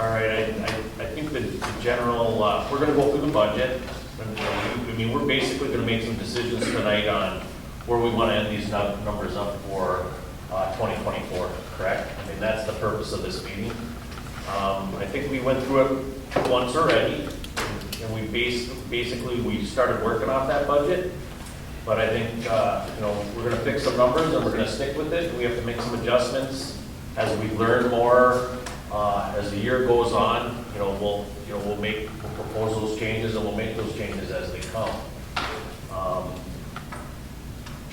All right, I think the general, we're gonna go through the budget. And, I mean, we're basically gonna make some decisions tonight on where we wanna end these numbers up for 2024, correct? I mean, that's the purpose of this meeting. I think we went through it once already, and we basically we started working off that budget. But I think, you know, we're gonna pick some numbers and we're gonna stick with it. We have to make some adjustments as we learn more, as the year goes on. We'll propose those changes and we'll make those changes as they come.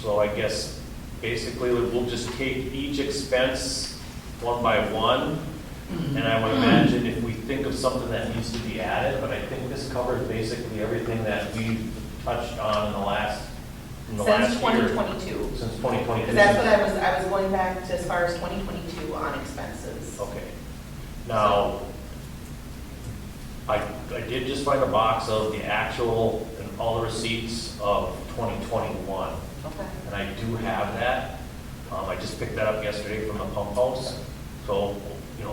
So I guess basically we'll just take each expense one by one. And I would imagine if we think of something that needs to be added, but I think this covers basically everything that we've touched on in the last Since 2022. Since 2022. Because that's what I was going back to as far as 2022 on expenses. Okay. Now, I did just find a box of the actual and all the receipts of 2021. Okay. And I do have that. I just picked that up yesterday from the pump house. So,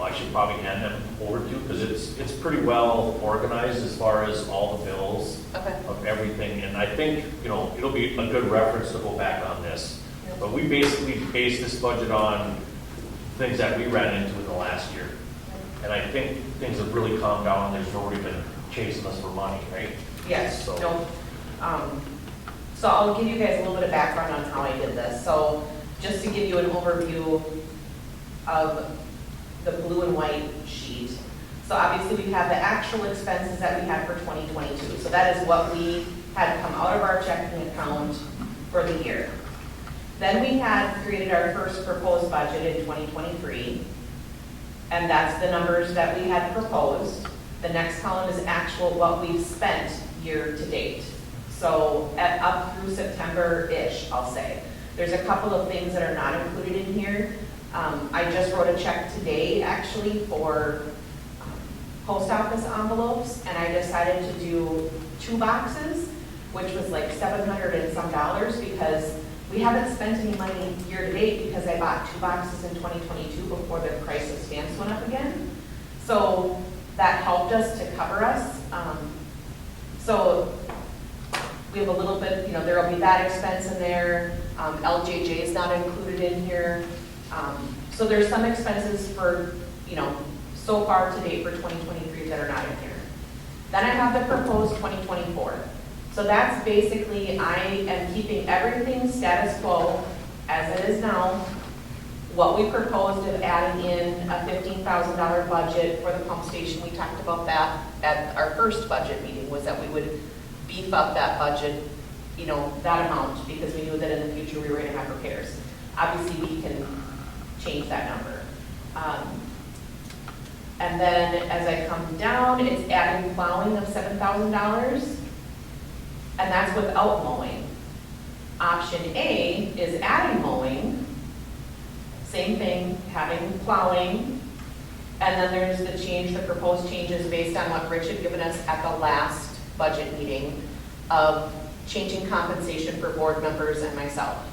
I should probably hand them over to you because it's pretty well organized as far as all the bills of everything. And I think, it'll be a good reference to go back on this. Yep. But we basically based this budget on things that we ran into in the last year. And I think things have really calmed down. There's nobody been chasing us for money, right? Yes. So, No. So I'll give you guys a little bit of background on how I did this. So just to give you an overview of the blue and white sheet. So obviously we have the actual expenses that we had for 2022. So that is what we had come out of our checking account for the year. Then we had created our first proposed budget in 2023. And that's the numbers that we had proposed. The next column is actual what we've spent year to date. So up through September-ish, I'll say. There's a couple of things that are not included in here. I just wrote a check today, actually, for post office envelopes, and I decided to do 2 boxes, which was like $700 and some because we haven't spent any money year to date because I bought 2 boxes in 2022 before the price of stamps went up again. So that helped us to cover us. So we have a little bit, there will be that expense in there. LJJ is not included in here. So there's some expenses for, so far to date for 2023 that are not in here. Then I have the proposed 2024. So that's basically, I am keeping everything status quo as it is now. What we proposed of adding in a $15,000 budget for the pump station, we talked about that at our first budget meeting, was that we would beef up that budget, that amount, because we knew that in the future we were going to have repairs. Obviously, we can change that number. And then as I come down, it's adding plowing of $7,000, and that's without mowing. Option A is adding mowing, same thing, having plowing, and then there's the proposed changes based on what Rich had given us at the last budget meeting of changing compensation for board members and myself.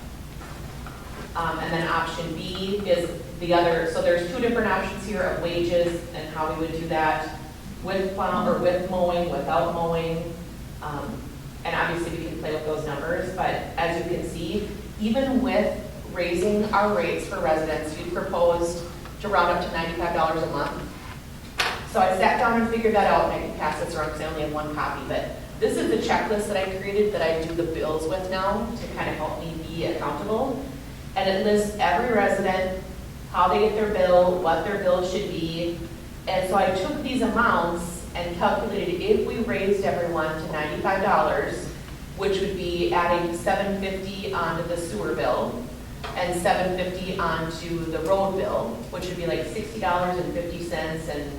And then option B is the other, so there's 2 different options here of wages and how we would do that with plow or with mowing, without mowing. And obviously we can play with those numbers, but as you can see, even with raising our rates for residents, we proposed to round up to $95 a month. So I sat down and figured that out, and I can pass this around because I only have 1 copy, but this is the checklist that I created that I do the bills with now to kind of help me be accountable. And it lists every resident, how they get their bill, what their bill should be. And so I took these amounts and calculated if we raised everyone to $95, which would be adding $750 onto the sewer bill and $750 onto the road bill, which would be like $60.50 and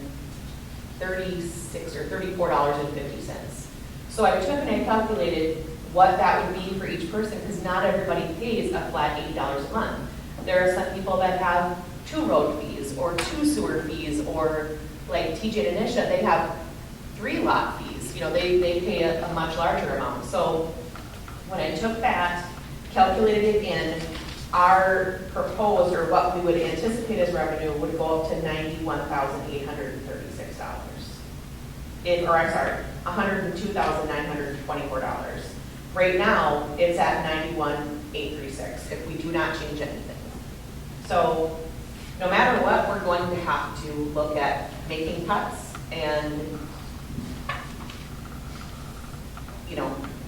$36 or $34.50. So I took and I calculated what that would be for each person, because not everybody pays a flat $80 a month. There are some people that have 2 road fees or 2 sewer fees, or like TJ and Anisha, they have 3 lot fees. They pay a much larger amount. So when I took that, calculated it in, our proposed, or what we would anticipate as revenue would go up to $91,836. $102,924. Right now, it's at $91,836 if we do not change anything. So no matter what, we're going to have to look at making cuts and,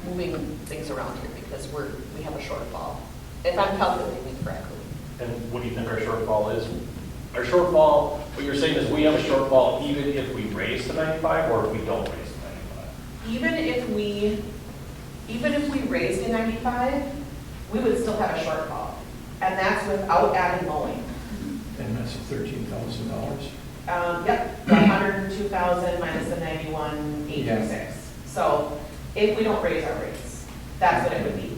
moving things around here because we have a shortfall, if I'm calculating it correctly. And what do you think our shortfall is? Our shortfall, what you're saying is we have a shortfall even if we raise to 95 or if we don't raise to 95? Even if we raised to 95, we would still have a shortfall. And that's without adding mowing. And that's $13,000. Yep, the 102,000 minus the 91,836. So if we don't raise our rates, that's what it would be.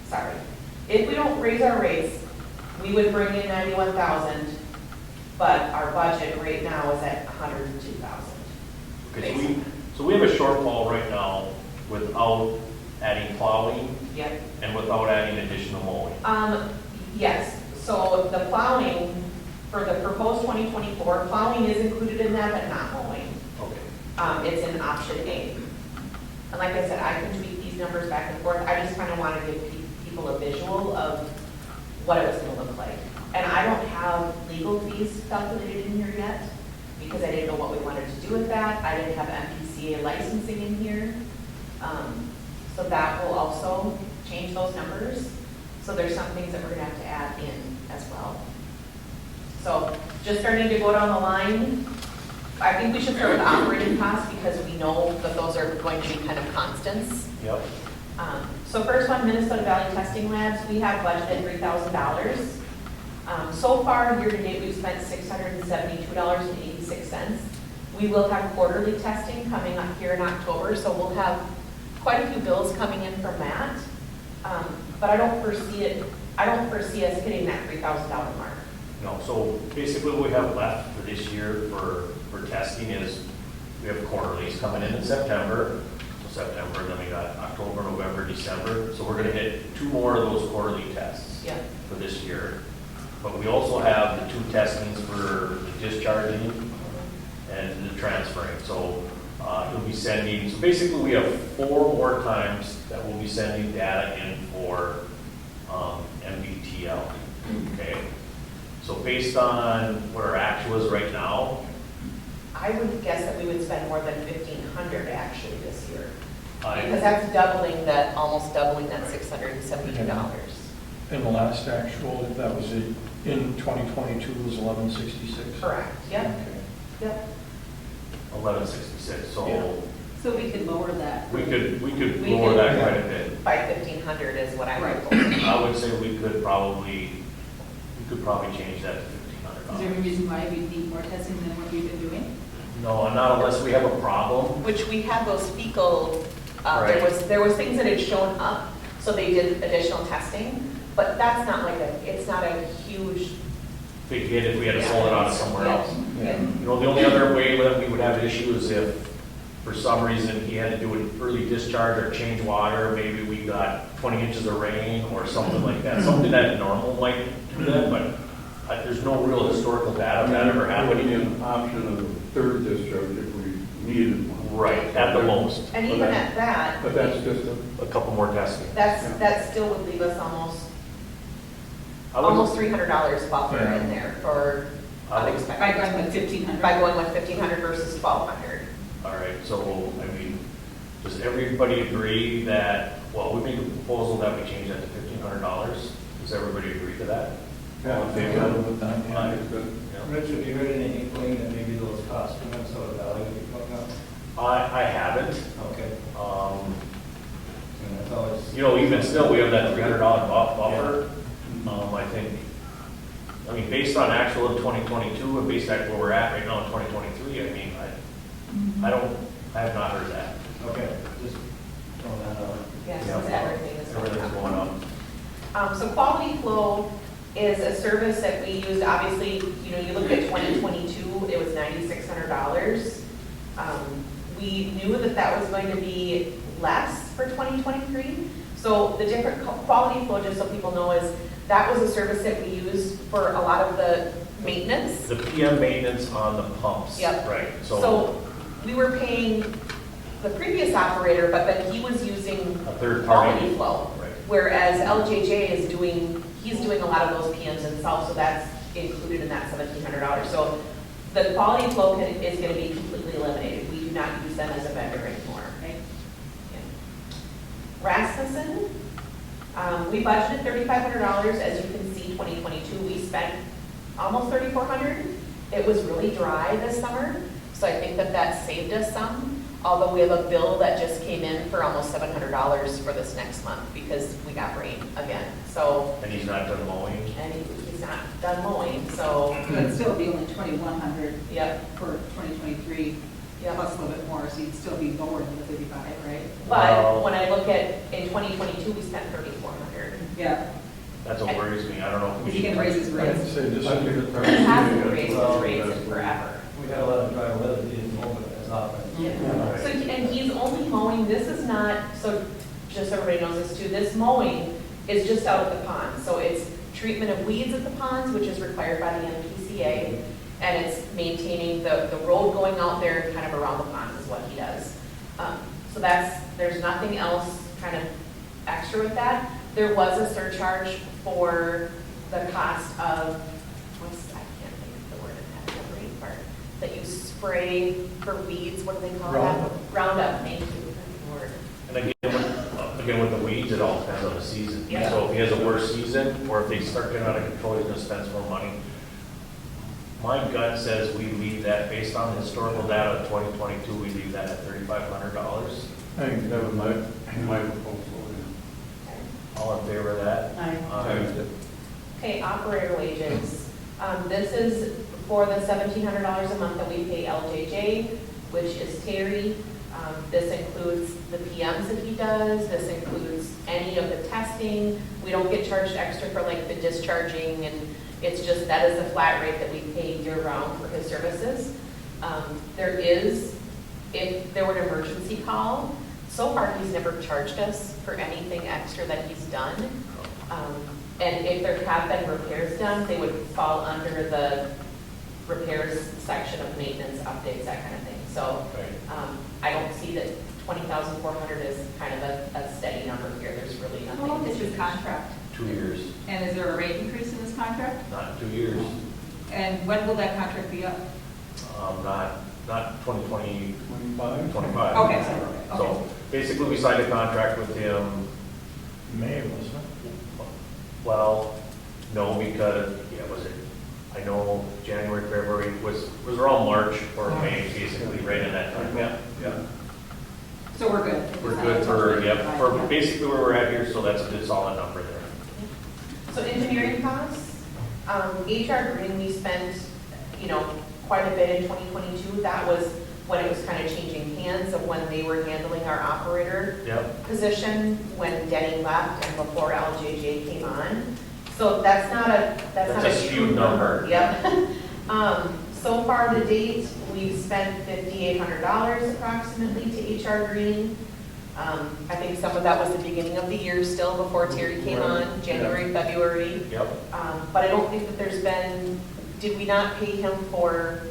Sorry. If we don't raise our rates, we would bring in 91,000, but our budget right now is at 102,000. Okay, so we have a shortfall right now without adding plowing Yep. and without adding additional mowing. Yes, so the plowing for the proposed 2024, plowing is included in that, but not mowing. Okay. It's in option A. And like I said, I can tweak these numbers back and forth. I just kind of want to give people a visual of what it was going to look like. And I don't have legal fees calculated in here yet because I didn't know what we wanted to do with that. I didn't have MPCA licensing in here. So that will also change those numbers. So there's some things that we're going to have to add in as well. So just starting to go down the line, I think we should start with operating costs because we know that those are going to be kind of constants. Yep. So first one, Minnesota Valley Testing Labs, we have budgeted $3,000. So far, year to date, we've spent $672.86. We will have quarterly testing coming up here in October, so we'll have quite a few bills coming in from that. But I don't foresee us hitting that $3,000 mark. No, so basically what we have left for this year for testing is we have quarterlies coming in September. So September, then we got October, November, December. So we're going to hit 2 more of those quarterly tests for this year. But we also have the 2 testings for the discharging and the transferring. So you'll be sending, so basically we have 4 more times that we'll be sending data in for MDTL. Okay. So based on what our actual is right now, I would guess that we would spend more than $1,500 actually this year. I- Because that's almost doubling that $672. And the last actual, that was in 2022, was 1166? Correct, yep, Okay. yep. 1166. So So we could lower that. we could We lower could- that quite a bit. By $1,500 is what I'm Right. proposing. I would say we could probably change that to Is there $1,500. any reason why we need more testing than what we've been doing? No, not unless we have a problem. Which we had those fecal, Right. there was things that had shown up, so they did additional testing, but that's not it's not a huge. Big hit if we had to pull it out of somewhere Yeah. else. Yeah. You know, the only other way that we would have issues if, for some reason, he had to do an early discharge or change water, maybe we got 20 inches of rain or something like that, something that normal might do that, but there's no real historical data of that ever happening. An option of third discharge if we needed one. Right, at the most. And even at that, But that's just A couple more testing. that still would leave us almost I would- $300 buffer Yeah. in there for I would- unexpected. By going with 1,500? By going with 1,500 versus 1,200. All right, so, I mean, does everybody agree that, well, we made a proposal that we change that to $1,500. Does everybody agree to that? Yeah, All in I'm favor? Good with that, yeah. It's good. Yeah. Rich, have you heard any inkling that maybe those costs from Minnesota Valley would be going up? I haven't. Okay, and that's always. You know, even still, we have that $300 buffer. I think, I mean, based on actual in 2022 and based on where we're at right now in 2023, I mean, I have not heard that. Okay, just throwing that out. Yes, Yeah. everything is going Everything's up. going up. So Quality Flow is a service that we used, obviously, you look at 2022, it was $9,600. We knew that was going to be less for 2023, So the different quality flow, just so people know, is that was a service that we used for a lot of the maintenance. The PM maintenance on the pumps. Yep. Right, So we were paying the previous operator, but then he was using a third quality party. flow. Right. Whereas LJJ is he's doing a lot of those PMs himself, so that's included in that $1,700. So the quality flow is going to be completely eliminated. We do not use them as a vendor anymore. Right. Rasmussen, we budgeted $3,500. As you can see, 2022, we spent almost $3,400. It was really dry this summer, so I think that saved us some. Although we have a bill that just came in for almost $700 for this next month because we got rain again. So, And he's not done mowing. and he's not done mowing, so, But it'd still be only 2,100 yep, for 2023, yep. plus a little bit more, so you'd still be lower than the 35, right? But when I look at, in 2022, we spent $3,400. Yeah. That's what worries me. I don't know if we Is he should. gonna raise his I'd rates? say this I think is, it's It hasn't probably- raised his rates in forever. We had a lot of dry weather, he didn't mow it as often. Yeah. So, and he's only mowing, this is not, so just so everybody knows this too, this mowing is just out at the pond. So it's treatment of weeds at the ponds, which is required by the MPCA, and it's maintaining the road going out there and kind of around the ponds is what he does. So there's nothing else kind of extra with that. There was a surcharge for the cost of, I can't think of the word in that, the brain part, that you spray for weeds, what do they call that? Roundup. Roundup, thank you, that's the word. And again, with the weeds, it all depends on the season. Yeah. So if he has a worse season, or if they start getting out of control, he's gonna spend some more money. My gut says we leave that, based on the historical data of 2022, we leave that at $3,500. I think That was my proposal. All in favor of that? yeah. Okay, operator wages. This is for the $1,700 a month that we pay LJJ, which is Terry. This includes the PMs that he does. This includes any of the testing. We don't get charged extra for like the discharging, and it's just, that is a flat rate that we pay year round for his services. There is, if there were an emergency call, so far he's never charged us for anything extra that he's done. And if there have been repairs done, they would fall under the repairs section of maintenance updates, that kind of thing. So Right. I don't see that 20,400 is kind of a steady number here. There's really nothing. How long is his contract? 2 years, And is there a rate increase in this contract? not 2 years. And when will that contract be up? Not 2020, 25, 25. Okay, so, okay. So basically, we signed a contract with him, May, wasn't it? well, no, because, was it, I know January, February, was around March or May, basically, right in that time, yeah. So we're good? We're good for basically where we're at here, so that's a good solid number there. So engineering costs, HR Green, we spent, quite a bit in 2022. That was when it was kind of changing hands of when they were handling our operator Yep, position, when Denny left and before LJJ came on. So that's not a skewed true number. Yep. So far to date, we've spent $5,800 approximately to HR Green. I think some of that was the beginning of the year still before Terry came on, January, February. yep. But I don't think that there's been, did we not pay him for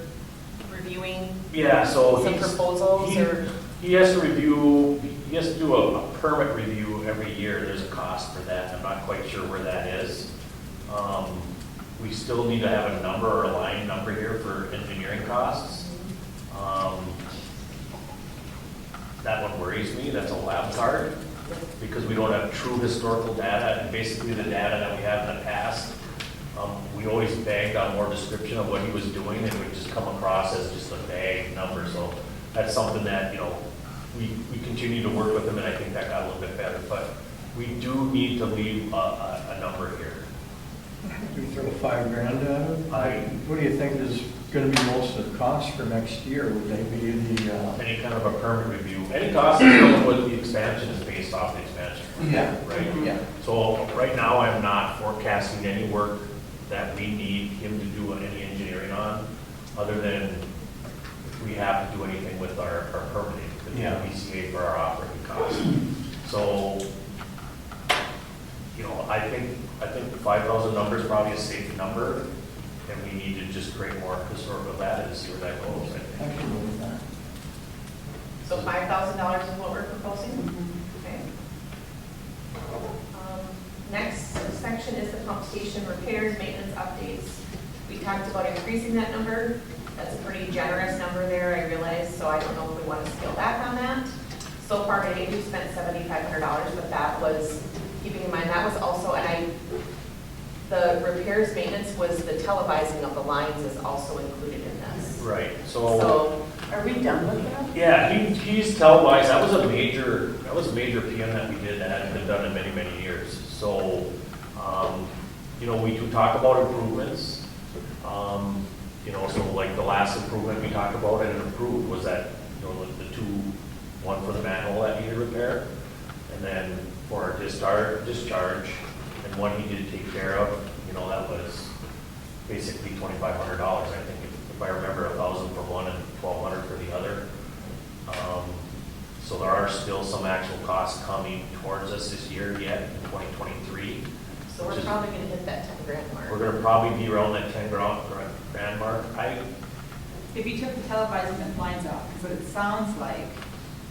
reviewing Yeah, so some proposals or? he has to review, he has to do a permit review every year. There's a cost for that. I'm not quite sure where that is. We still need to have a number or a line number here for engineering costs. That one worries me. That's a lab card because we don't have true historical data. And basically the data that we have in the past, we always bagged on more description of what he was doing, and it would just come across as just a vague number. So that's something that, we continue to work with him, and I think that got a little bit better. But we do need to leave a number here. Do you throw $5,000 at it? What do you think is going to be most of the cost for next year? Would they be the, Any kind of a permit review, any cost that's going with the expansion is based off the expansion. Yeah. Right? Yeah. So right now, I'm not forecasting any work that we need him to do any engineering on, other than if we have to do anything with our permitting, the Yeah. BCA for our operating costs. So you know, I think the 5,000 number is probably a safe number, and we need to just create more historical data and see where that goes, I I think. can move that. So $5,000 is what we're proposing? Mm-hmm. Okay. Next section is the pump station repairs, maintenance updates. We talked about increasing that number. That's a pretty generous number there, I realize, so I don't know if we want to scale back on that. So far today, we've spent $7,500, but that was, keeping in mind, that was also, the repairs maintenance was the televising of the lines is also included in this. Right, So, are we done with that? yeah, he's televised, that was a major PM that we did that hadn't been done in many, many years. So, you know, we do talk about improvements. You know, so like the last improvement we talked about and improved was that, you know, one for the manhole that needed repair, and then for our discharge, and one he did take care of, you know, that was basically $2,500. I think if I remember, 1,000 for one and 1,200 for the other. So there are still some actual costs coming towards us this year yet in 2023. So we're probably gonna hit that 10 grand mark. We're gonna probably be around that 10 grand mark. If you took the televising lines out, because it sounds like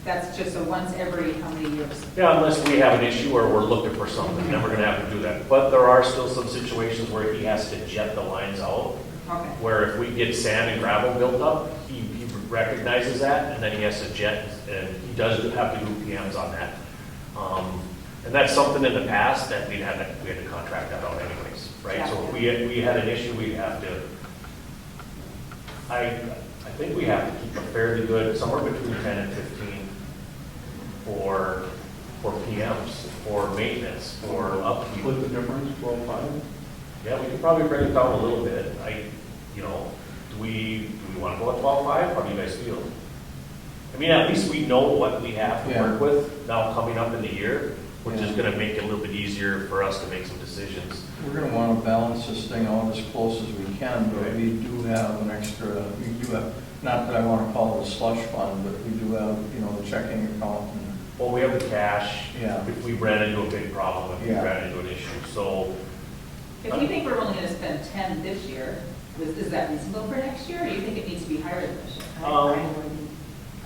that's just a once every how many years? Yeah, unless we have an issue or we're looking for something, then we're gonna have to do that. But there are still some situations where he has to jet the lines out, Okay. where if we get sand and gravel built up, he recognizes that, and then he has to jet, and he does have to do PMs on that. And that's something in the past that we had to contract that out anyways, right? So if we had an issue, we'd have to, I think we have to keep a fairly good, somewhere between 10 and 15 for PMs, for maintenance, for upkeep. Split the difference, 12.5? Yeah, we could probably bring it down a little bit. You know, do we want to go at 12.5? How do you guys feel? I mean, at least we know what we have to work with now coming up in the year, which is going to make it a little bit easier for us to make some decisions. We're gonna wanna balance this thing out as close as we can, but Right. we do have an extra, not that I wanna call it a slush fund, but we do have, you know, the checking account and, Well, we have the cash. Yeah. If we ran into a big problem, if we Yeah. ran into an issue. So, If you think we're only gonna spend 10 this year, is that reasonable for next year, or do you think it needs to be higher than this year?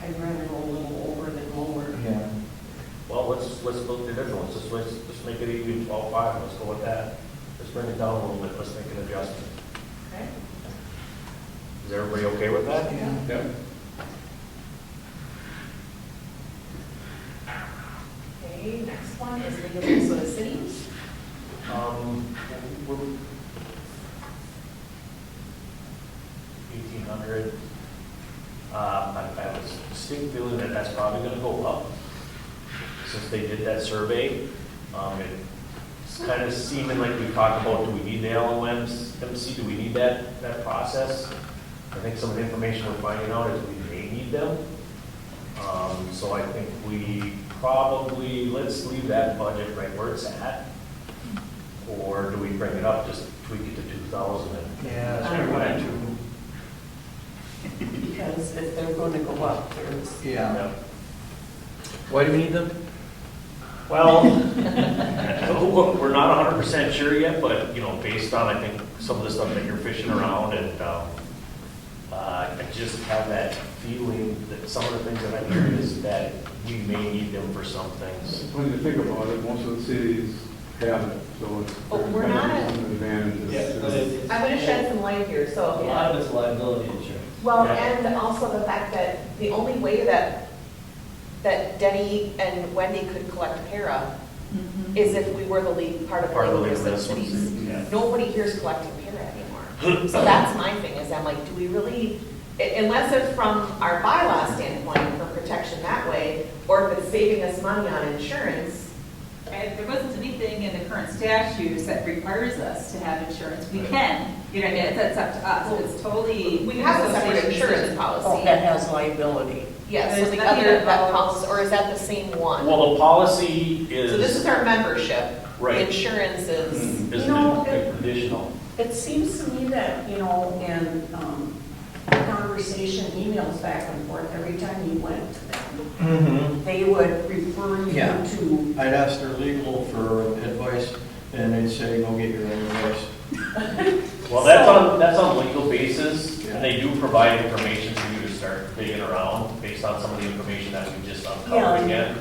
I'd rather go a little over than lower. yeah. well, let's split the difference. Let's make it even 12.5. Let's go with that. Let's bring it down a little bit. Let's make an adjustment. Okay. Is everybody okay with that? Yeah. Yep. Okay, next one is legal Minnesota cities. We're 1,800. I have a distinct feeling that that's probably gonna go up since they did that survey. It's kind of seeming like we talked about, do we need the LOMs, MC, do we need that process? I think some of the information we're finding out is we may need them. So I think we probably, let's leave that budget right where it's at. Or do we bring it up, just tweak it to 2,000? Yeah, that's what I wanted to. Because if they're gonna go up, there's, Yeah. Why do we need them? Well, we're not 100% sure yet, but, you know, based on, I think, some of the stuff that you're fishing around, and I just have that feeling that some of the things that I hear is that we may need them for some things. When you think about it, most of the cities have it, so it's. But we're not there's at- some advantages. Yeah, but it's. I'm gonna shed some light here, A so. lot of it's liability insurance. Well, Yeah. and also the fact that the only way that Denny and Wendy could collect para is if we were the lead, part of the Part of the league league of of cities. cities, yeah. Nobody here is collecting para anymore. So that's my thing, is I'm like, do we really, unless it's from our bylaw standpoint for protection that way, or if it's saving us money on insurance, And there wasn't anything in the current statutes that requires us to have insurance. We can, you know, that's up to us. It's totally. we have a separate association insurance decision. oh, policy. that has liability. Yes, so There's the nothing other, about- that policy, or is that the same one? Well, the policy So this is our membership. Right. The insurance is, is No, additional. It seems to me that, you know, in conversation, emails back and forth, every time you went to them, Mm-hmm. they would refer you Yeah. to, I'd ask their legal for advice. and they'd say, go get your own list. Well, that's on legal basis, and they do provide information for you to start digging around based on some of the information that we just uncovered again.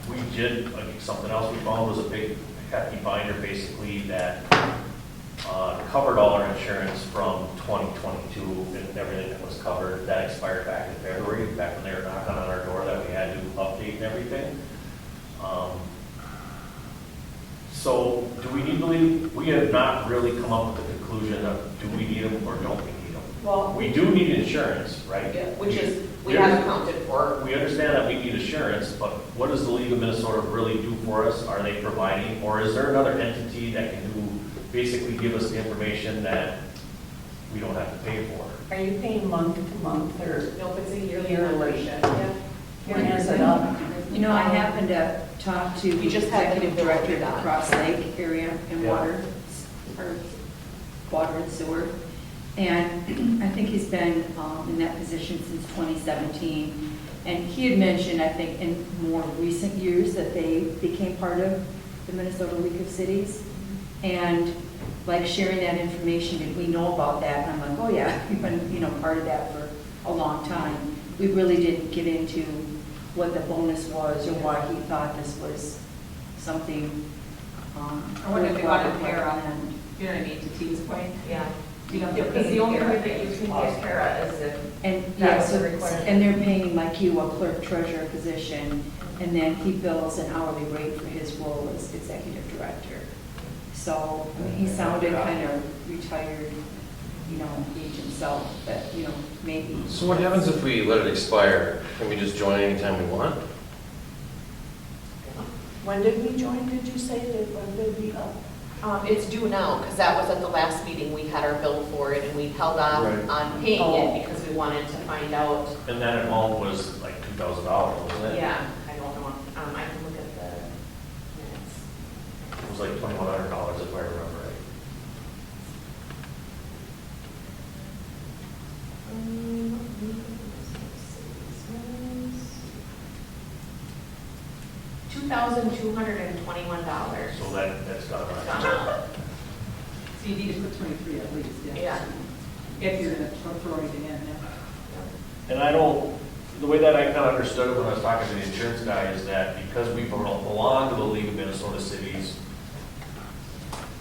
We did, like, something else we found was a big hefty binder basically that covered all our insurance from 2022 and everything that was covered. That expired back in February, back when they were knocking on our door that we had to update and everything. So do we need to leave? We have not really come up with the conclusion of do we need them or don't we need them? Well, We do need insurance, right? yeah, which is, we have accounted for. We understand that we need insurance, but what does the League of Minnesota really do for us? Are they providing, or is there another entity that can do, basically give us the information that we don't have to pay for? Are you paying month to month or Nope, it's a yearly Yearly. membership. Yeah. when is it up? You know, I happened to talk to We the just had executive them director of that. the Cross Lake area and Yeah. water and sewer. And I think he's been in that position since 2017. And he had mentioned, I think, in more recent years that they became part of the Minnesota League of Cities. And like sharing that information, did we know about that? And I'm like, oh yeah, we've been, part of that for a long time. We really didn't get into what the bonus was or why he thought this was something. I wonder if they want to pair up, and you know what I mean, to Team's point. Yeah. You don't Because the only way that you can get para is if And that yeah, was so, the requirement. and they're paying like you a clerk treasurer position, and then he bills an hourly rate for his role as executive director. So, I mean, he sounded kind of retired, age himself, but, maybe. So what happens if we let it expire? Can we just join anytime we want? When did we join, did you say that, when did we up? It's due now, because that was at the last meeting, we had our bill for it, and we held Right. on paying Oh. it because we wanted to find out. And that amount was like $2,000, wasn't it? Yeah, I don't know, I can look at the minutes. It was like $2,100 if I remember right. $2,221. So that's got to Gone up. So you need to put 23 at least, yeah. Yeah. If you're going to throw anything in, yeah. And I don't, the way that I kind of understood it when I was talking to the insurance guy is that because we belong to the League of Minnesota Cities,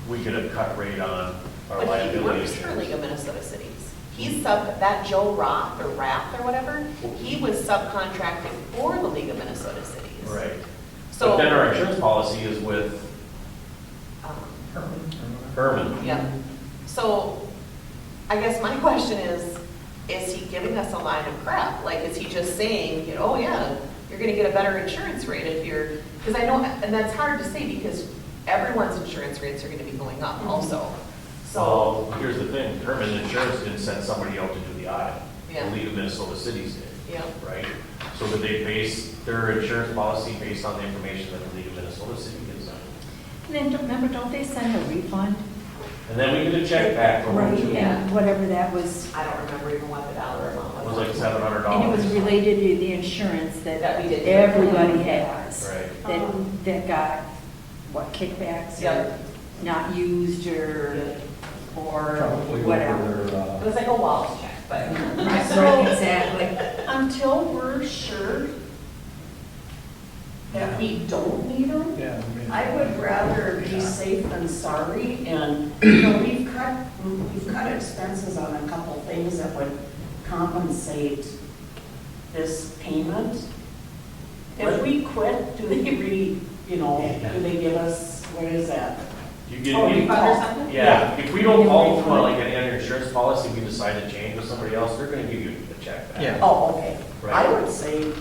we get a cut rate on our But he liability works for League insurance. of Minnesota Cities. He's that Joe Roth or Rath or whatever, he was subcontracted for the League of Minnesota Cities. Right. So. But then our insurance policy is with um, Herman. Yeah. So I guess my question is he giving us a line of crap? Like, is he just saying, oh yeah, you're gonna get a better insurance rate if you're, because I know, and that's hard to say because everyone's insurance rates are gonna be going up also. So, So here's the thing, Herman Insurance didn't send somebody out to do the audit. Yeah. The League of Minnesota Cities did. yeah, Right? So did they base their insurance policy based on the information that the League of Minnesota City gives them? And then, remember, don't they send a refund? And then we get a check back from them Right, too. and whatever that was, I don't remember even what the dollar amount It was. was like $700. and it was related to the insurance That we did. everybody has. Right. That got, what, kickbacks or Yep. not used or Probably whatever. over It their, was like a Walsh check, but. Right, exactly. Until we're sure that we don't need them, yeah. I mean- I would rather be safe than sorry, and, we've cut expenses on a couple things that would compensate this payment. If we quit, do they do they give us, what is that? You get, Oh, you- Refund or something? yeah, if we don't follow through on like any other insurance policy, we decide to change with somebody else, they're gonna give you a check back. Yeah. Oh, okay. Right. I would say,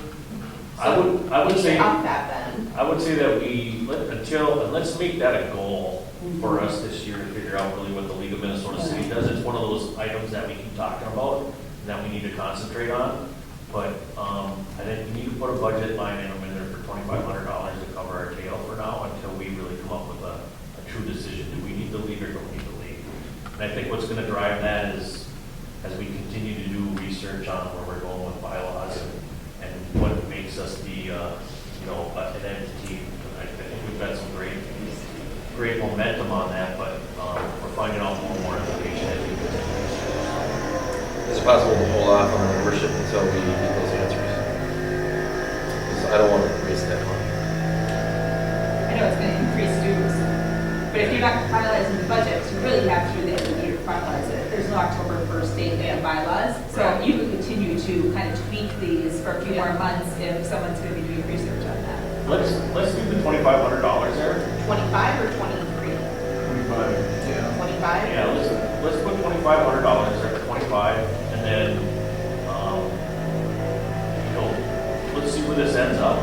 I would We say, should up that then. I would say that let's make that a goal for us this year to figure out really what the League of Minnesota Cities does. It's one of those items that we keep talking about and that we need to concentrate on. But, I think we need to put a budget line item in there for $2,500 to cover our tail for now until we really come up with a true decision. Do we need the league or don't we need the league? And I think what's gonna drive that is, as we continue to do research on where we're going with bylaws and what makes us the, an entity. I think we've got some great great momentum on that, but we're finding out more and more information as we continue. Is it possible to hold off on the membership until we get those answers? 'Cause I don't want to waste that money. I know it's going to increase dues, but if you're not finalizing the budget, you really have through the end of the year to finalize it. There's no October 1st date in the bylaws, so Right. you could continue to kind of tweak these for a few more months if someone's going to be doing research on that. Let's do the $2,500 there. 25 or 23? 25, yeah. 25? Yeah, let's put $2,500 there, 25, and then, let's see where this ends up.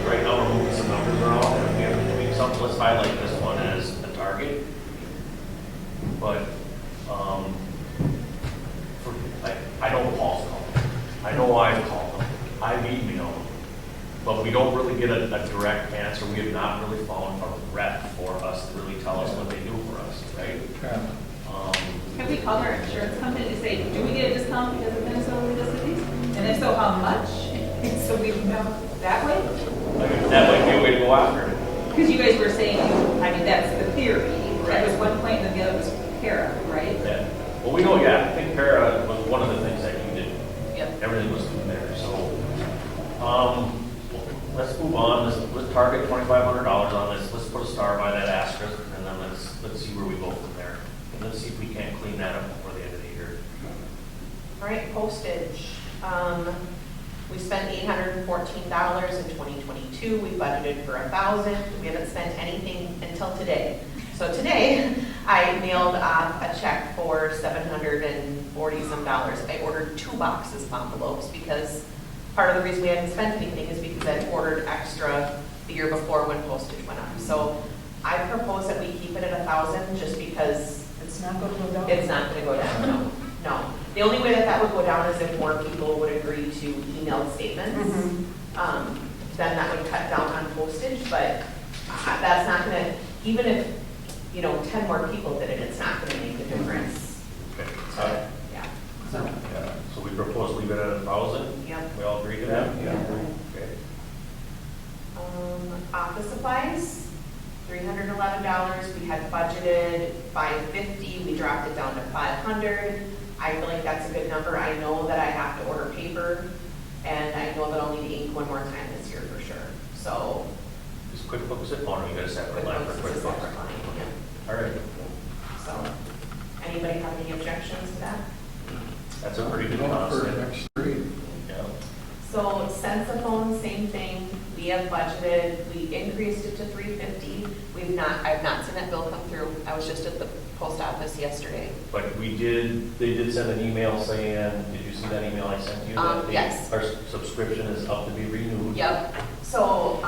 Right now, we're moving some numbers around, and if we have to tweak something, let's highlight this one as a target. But, I know Paul's called them. I know I've called them. I've emailed them. But we don't really get a direct answer. We have not really found a rep for us to really tell us what they do for us, right? Yeah. Have we called our insurance company to say, do we get a discount because of Minnesota Disabilities? And if so, how much? So we know that way? That might be a way to go after it. Because you guys were saying, I mean, that's the theory. That was one point, and the other was para, right? Yeah. Well, we know, yeah, I think para was one of the things that you did. Yep. Everything was good there, so, let's move on. Let's target $2,500 on this. Let's put a star by that asterisk, and then let's see where we go from there. And let's see if we can't clean that up before the end of the year. All right, postage. We spent $814 in 2022. We budgeted for $1,000. We haven't spent anything until today. So today, I mailed off a check for $740 some. I ordered 2 boxes of envelopes because part of the reason we hadn't spent anything is because I'd ordered extra the year before when postage went up. So I propose that we keep it at $1,000 just because It's not going to go down. it's not going to go down, no. No. The only way that would go down is if more people would agree to emailed statements. Then that would cut down on postage, but that's not going to, even if, 10 more people did it, it's not going to make a difference. Okay. Yeah, so, Yeah. So we propose leave it at 1,000? yep. We all agree to that? Yeah. Okay. Office supplies, $311. We had budgeted $550. We dropped it down to $500. I feel like that's a good number. I know that I have to order paper, and I know that I'll need ink one more time this year for sure. So, Is QuickBooks it? Oh, no, you got a separate line for QuickBooks is a separate QuickBooks. line, yeah. All right. So, anybody have any objections to that? That's a pretty good For concept. next 3. Yeah. So Sensiphone, same thing. We have budgeted, we increased it to $350. I've not seen that bill come through. I was just at the post office yesterday. But they did send an email saying, did you see that email I sent you? That Yes. Our subscription is up to be renewed. Yep. So,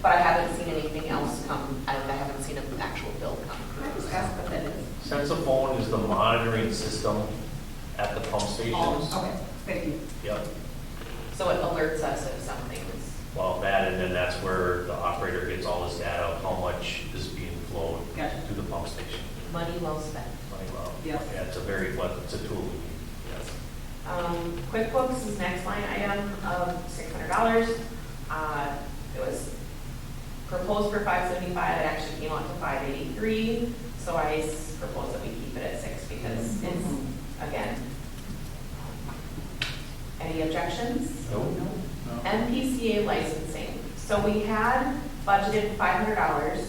but I haven't seen anything else come. I haven't seen an actual bill come Can I through. just ask what that is? Sensiphone is the monitoring system at the pump stations. Okay, thank you. Yep. So it alerts us if something's, Well, that, and then that's where the operator gets all this data of how much is being flowed Gotcha. to the pump station. money well spent. Money well. Yep. Yeah, it's a tool we need. Yes. QuickBooks is next line item of $600. It was proposed for $575, it actually came out to $583. So I propose that we keep it at 6 because it's, again, any objections? Nope. MPCA licensing. So we had budgeted $500.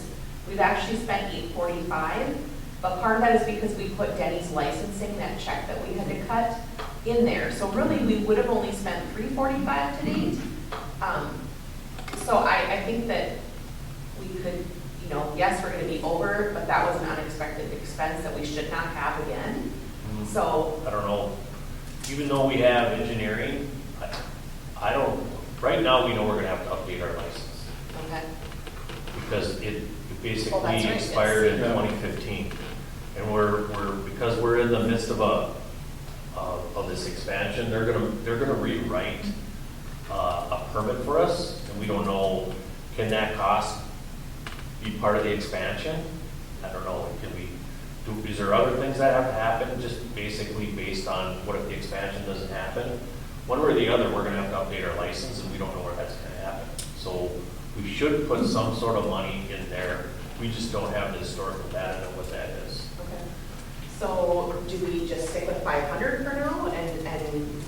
We've actually spent $845, but part of that is because we put Denny's licensing, that check that we had to cut, in there. So really, we would have only spent $345 to date. So I think that we could, yes, we're going to be over, but that was an unexpected expense that we should not have again. So I don't know, even though we have engineering, I don't, right now, we know we're gonna have to update our license. okay. Because it Oh, basically that's right, expired in yes. 2015. And because we're in the midst of of this expansion, they're gonna rewrite a permit for us, and we don't know, can that cost be part of the expansion? I don't know, is there other things that have to happen, just basically based on what if the expansion doesn't happen? One way or the other, we're gonna have to update our license, and we don't know where that's gonna happen. So we should put some sort of money in there We just don't have the historical data on what that is. Okay. So do we just stick with 500 for now and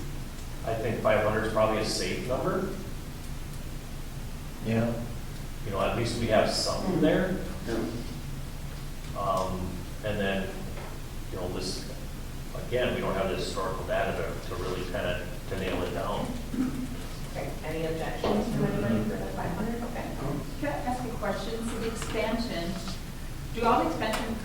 I think 500 is probably a safe number. Yeah. You know, at least we have something there. And then, you know, this, again, we don't have the historical data to really kind of, to nail it down. okay, any objections from anybody for the 500? Okay. Can I ask a question? So the expansion, do all the expansion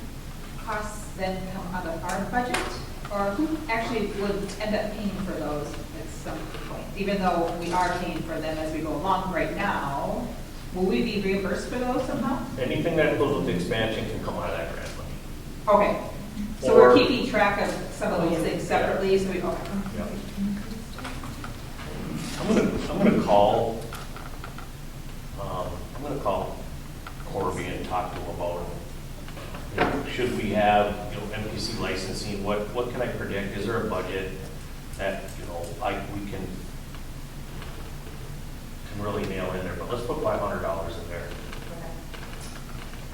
costs then come out of our budget? Or who actually would end up paying for those at some point? Even though we are paying for them as we go along right now, will we be reimbursed for those somehow? Anything that goes with the expansion can come out of that grant money. Okay. So Or- we're keeping track of some of those things separately, so we, okay. Yeah. I'm gonna call Corby and talk to him about, you know, should we have, you know, MPC licensing, what can I predict? Is there a budget that, you know, we can really nail in there, but let's put $500 in there. Okay.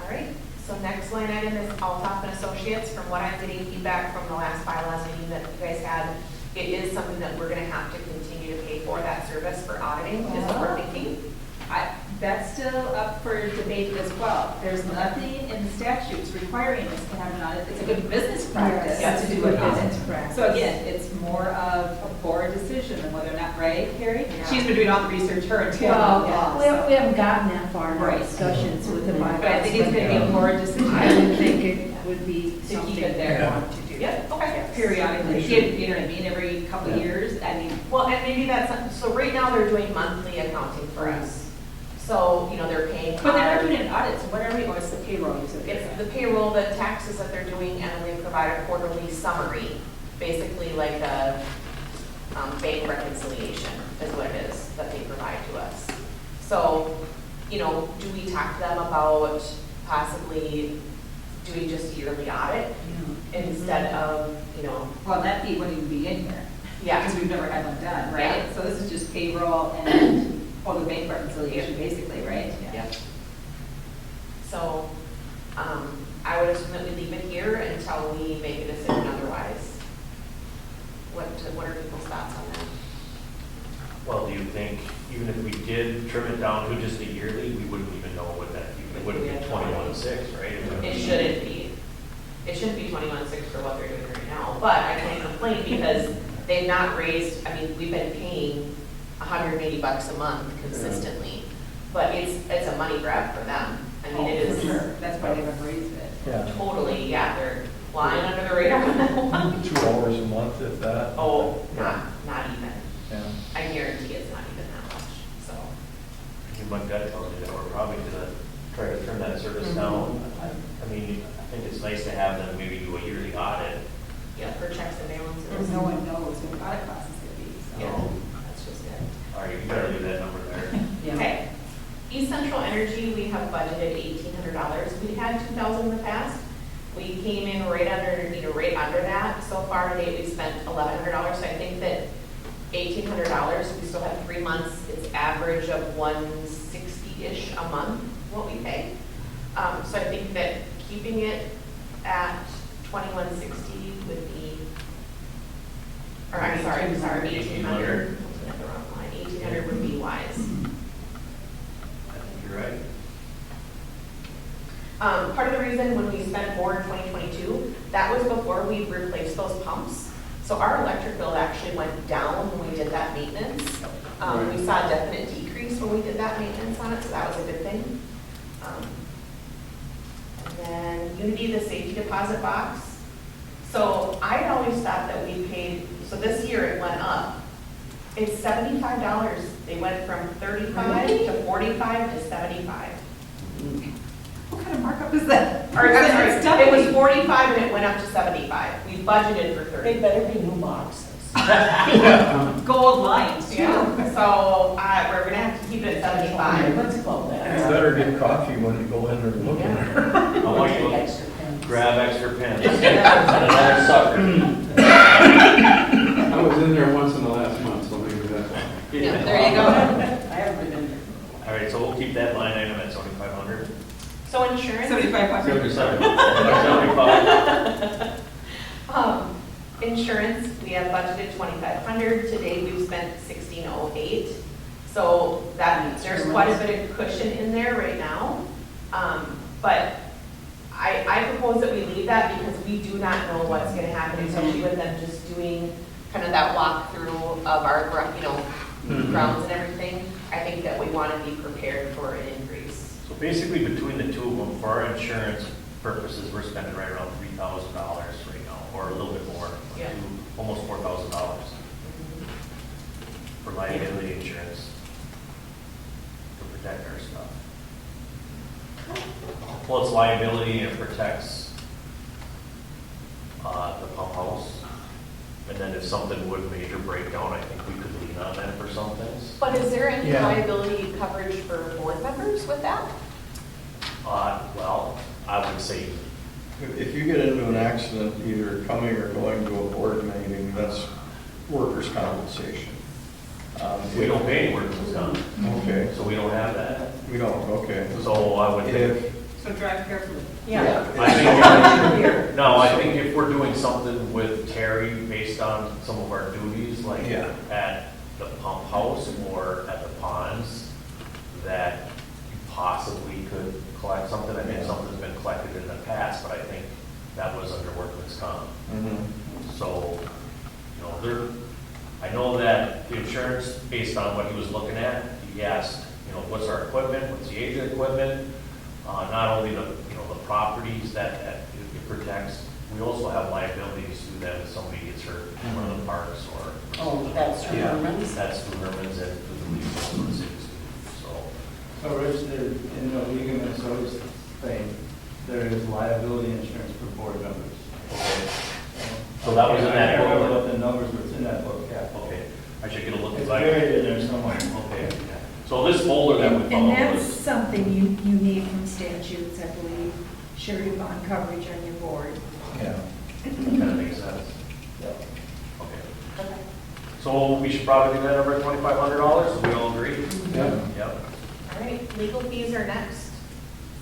All right, so next line item is Althoff and Associates. From what I'm getting feedback from the last bylaws meeting that you guys had, it is something that we're gonna have to continue to pay for, that service for auditing, is what we're thinking. That's still up for debate as well. There's nothing in the statutes requiring us to have an audit. It's a good business practice Yes. to do an audit. Business practice. So again, it's more of a board decision than whether or not, right, Carrie? Yeah. She's been doing all the research, her and Tim. Well, Yeah, we haven't gotten that far in our Right. discussions with the bylaws. But I think it's going to be a board decision. I would think it would be To keep something it there. we want to do. Yep, okay. Periodically, you know what I mean, every couple of Yeah. years, I mean, Well, and maybe that's, so right now they're doing monthly accounting for us. So, you know, they're paying. but they're our- not doing an audit, so what are we, or it's the payroll you said? It's the payroll, the taxes that they're doing, and they provide a quarterly summary, basically like a bank reconciliation is what it is that they provide to us. So, you know, do we talk to them about possibly doing just yearly audit instead of, you know, Well, that fee wouldn't even be in here. yeah, Because we've never had one done, Yeah. right? So this is just payroll and, the bank reconciliation, basically, right? Yep. So, I would assume that we leave it here until we make a decision otherwise. What are people's thoughts on that? Well, do you think, even if we did trim it down to just a yearly, we wouldn't even know what that, it wouldn't be 21.6, right? It shouldn't be. It shouldn't be 21.6 for what they're doing right now, but I can't complain because they've not raised, I mean, we've been paying $180 a month consistently, but it's a money grab for them. I mean, it For is sure, that's why they've raised it. Yeah. totally, yeah, they're flying under the radar on that one. 2 hours a month if that. Oh, not even. Yeah. I guarantee it's not even that much, so. My gut tells me that we're probably gonna try to turn that service down. I mean, I think it's nice to have them maybe do a yearly audit. Yeah, for checks and balances. Because no one knows what the audit process is going to be, so. Yeah, that's just it. All right, you better leave that number there. Okay. East Central Energy, we have budgeted $1,800. We had 2,000 in the past. We came in right under, right under that. So far to date, we spent $1,100. So I think that $1,800, we still have 3 months. It's average of $160-ish a month, what we pay. So I think that keeping it at $2,160 would be, or I'm sorry, $1,800. Looking at the wrong line. $1,800 would be wise. I think you're right. Part of the reason when we spent more in 2022, that was before we replaced those pumps. So our electric bill actually went down when we did that maintenance. We saw a definite decrease when we did that maintenance on it, so that was a good thing. And then Unity, the safety deposit box. So I'd always thought that we paid, so this year it went up. It's $75. They went from 35 to 45 to 75. What kind of markup is that? Or, I'm It's sorry, it was double. 45 and it went up to 75. We budgeted for 30. They better be new boxes. Gold lines, too. Yeah, so we're gonna have to keep it at 75. Let's go You there. better get coffee when you go in there looking there. I want you to Extra pens. grab extra pens. And another sucker. I was in there once in the last month, so maybe that's why. Yeah, there you go. I haven't been in there. All right, so we'll keep that line item at 7,500. So So insurance. 7,500. 75. Insurance, we have budgeted 2,500. To date, we've spent 1,608. So that, there's quite a bit of cushion in there right now. But I propose that we leave that because we do not know what's gonna happen, especially with them just doing kind of that walkthrough of our, grounds and everything. I think that we wanna be prepared for an increase. So basically, between the two of them, for our insurance purposes, we're spending right around $3,000 right now, or a little bit more, Yeah. almost $4,000 for liability insurance to protect our stuff. Well, it's liability and it protects the pump house. And then if something would major breakdown, I think we could lean on that for some things. But is there any Yeah. liability coverage for board members with that? Well, I would say, If you get into an accident, either coming or going to a board meeting, that's workers' compensation. we don't pay any workers' comp, Okay, so we don't have that. we don't, okay. So I would think, If, So drive carefully. Yeah. I think if we're doing something with Terry based on some of our duties, like Yeah. at the pump house or at the ponds, that you possibly could collect something. I think Yeah. something's been collected in the past, but I think that was under workman's comp. mhm. So, I know that the insurance, based on what he was looking at, he asked, what's our equipment, what's the age of the equipment? Not only the properties that it protects, we also have liabilities to them if somebody gets hurt in one of the parks or. Oh, that's Yeah. Herman's? That's the Herman's and the legal for the cities, so. So Rich, in the League of Minnesota's thing, there is liability insurance for board members. Okay. So that was in I that can't remember book? what the numbers, but it's in that book, yeah. Okay, I should get a look It's at that. buried in there somewhere. Okay, so this folder that we And found that's was, something you need from statutes, I believe, share your bond coverage on your board. Yeah. kind of makes sense. Yeah. Okay. Okay. So we should probably do that over $2,500, so we all agree? Yeah. Yep. All right, legal fees are next.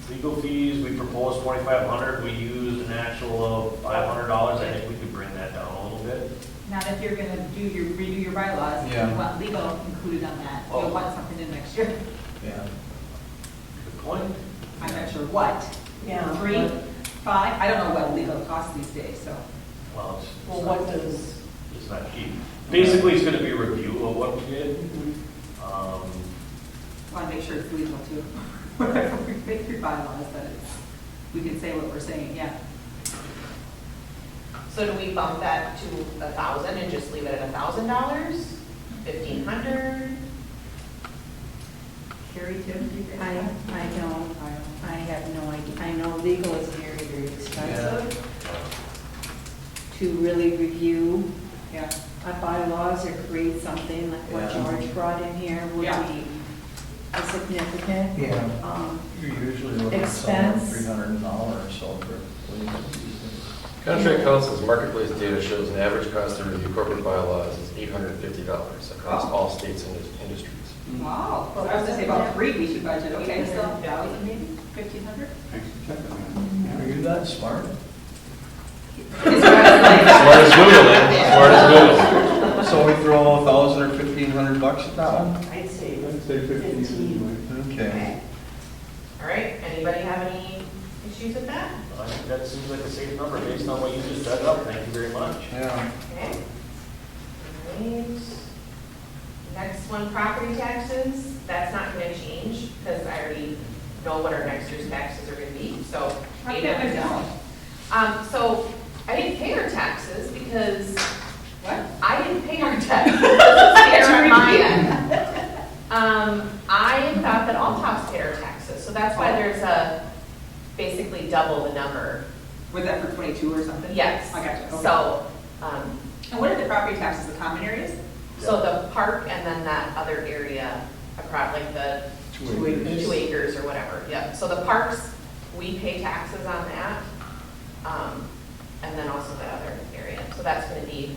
Legal fees, we proposed 2,500, we used an actual of $500, I think we could bring that down a little bit. Not if you're gonna redo your bylaws, Yeah. you want legal included on that. Oh. You'll want something in next year. Yeah. Good point. I'm not sure what. Yeah. 3, 5, I don't know what legal costs these days, so. Well, Well, what does, it's not cheap. Basically, it's gonna be a review of what we did. Want to make sure it's legal too. Whatever we make your bylaws, that we can say what we're saying, yeah. So do we bump that to 1,000 and just leave it at $1,000? 1,500? Carrie, Tim, do you guys I have? don't, I have no idea. I know legal is very, very expensive to really review Yeah. our bylaws or create something like what Yeah. George brought in here would Yeah. be a significant. Yeah. um, You're usually looking at somewhere Expense. $300 or so for legal fees. Contract council's marketplace data shows an average cost to review corporate bylaws is $850 across all states and industries. Wow, well, I was gonna say about 3 we should budget, okay, so 1,000 maybe, 1,500? Thanks for checking on that. Are you that smart? Smart as Google, man. Smart as Google. So we throw $1,000 or $1,500 at that one? I'd say I'd say 15 anyway. Okay. All right, anybody have any issues with that? I think that seems like a safe number based on what you just set up, thank you very much. Yeah. Okay. All right. Next one, property taxes. That's not going to change because I already know what our next year's taxes are going to be, so. How come they're down? So I didn't pay our taxes because What? I didn't pay our taxes. They're on my end. I thought that all towns paid our taxes, so that's why there's basically double the number. Was that for 22 or something? Yes. I got you, okay. So, And what are the property taxes, the common areas? so the park and then that other area across, like the 2 acres. 2 acres or whatever, yep. So the parks, we pay taxes on that, and then also that other area. So that's gonna be,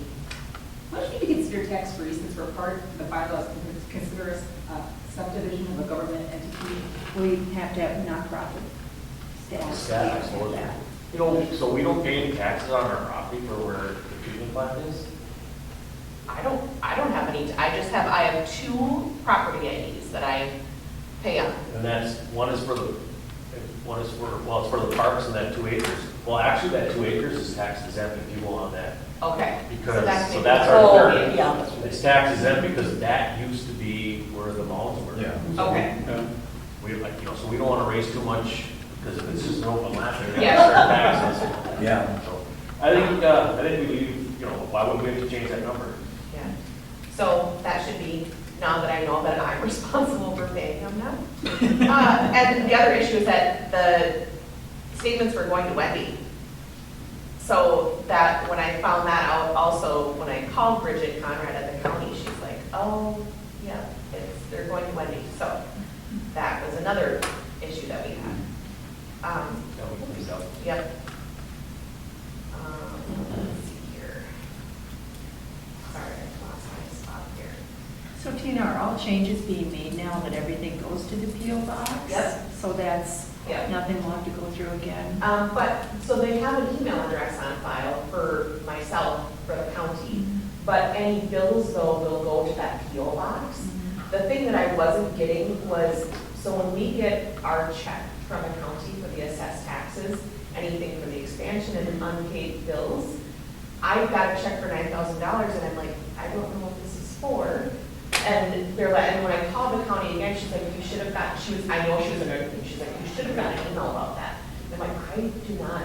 What should be considered tax-free since we're part of the bylaws, consider us a subdivision of a government entity? We have to have nonprofit. Stat, I suppose. You know, so we don't pay any taxes on our property for where the treatment plant is? I don't have any, I have 2 property IDs that I pay on. And that's, one is for, well, it's for the parks and that 2 acres. Well, actually, that 2 acres is tax exempt if you go on that. Okay. Because, so maybe- that's oh, our third. Yeah. It's tax exempt because that used to be where the mounds were. Yeah. Okay. We, like, you know, so we don't want to raise too much, because if it's just an open lot, they're Yeah. gonna start taxes. Yeah. So, I think we leave, you know, why wouldn't we have to change that number? Yeah. So that should be, now that I know that I'm responsible for paying them now. And the other issue is that the statements were going to Wendy. So that, when I found that out, also, when I called Bridget Conrad at the county, she's like, oh, yeah, they're going to Wendy. So that was another issue that we had. That we cleaned up. Yep. Let's see here. Sorry, I lost my spot here. So Tina, are all changes being made now that everything goes to the PO box? Yep. So that's Yep. nothing we'll have to go through again? So they have an email address on file for myself, for the county, but any bills though will go to that PO box. The thing that I wasn't getting was, so when we get our check from a county for the assessed taxes, anything for the expansion and unpaid bills, I got a check for $9,000 and I'm like, I don't know what this is for. And they're like, and when I called the county again, she's like, you should have got, I know she was American, she's like, you should have got an email about that. I'm like, I do not.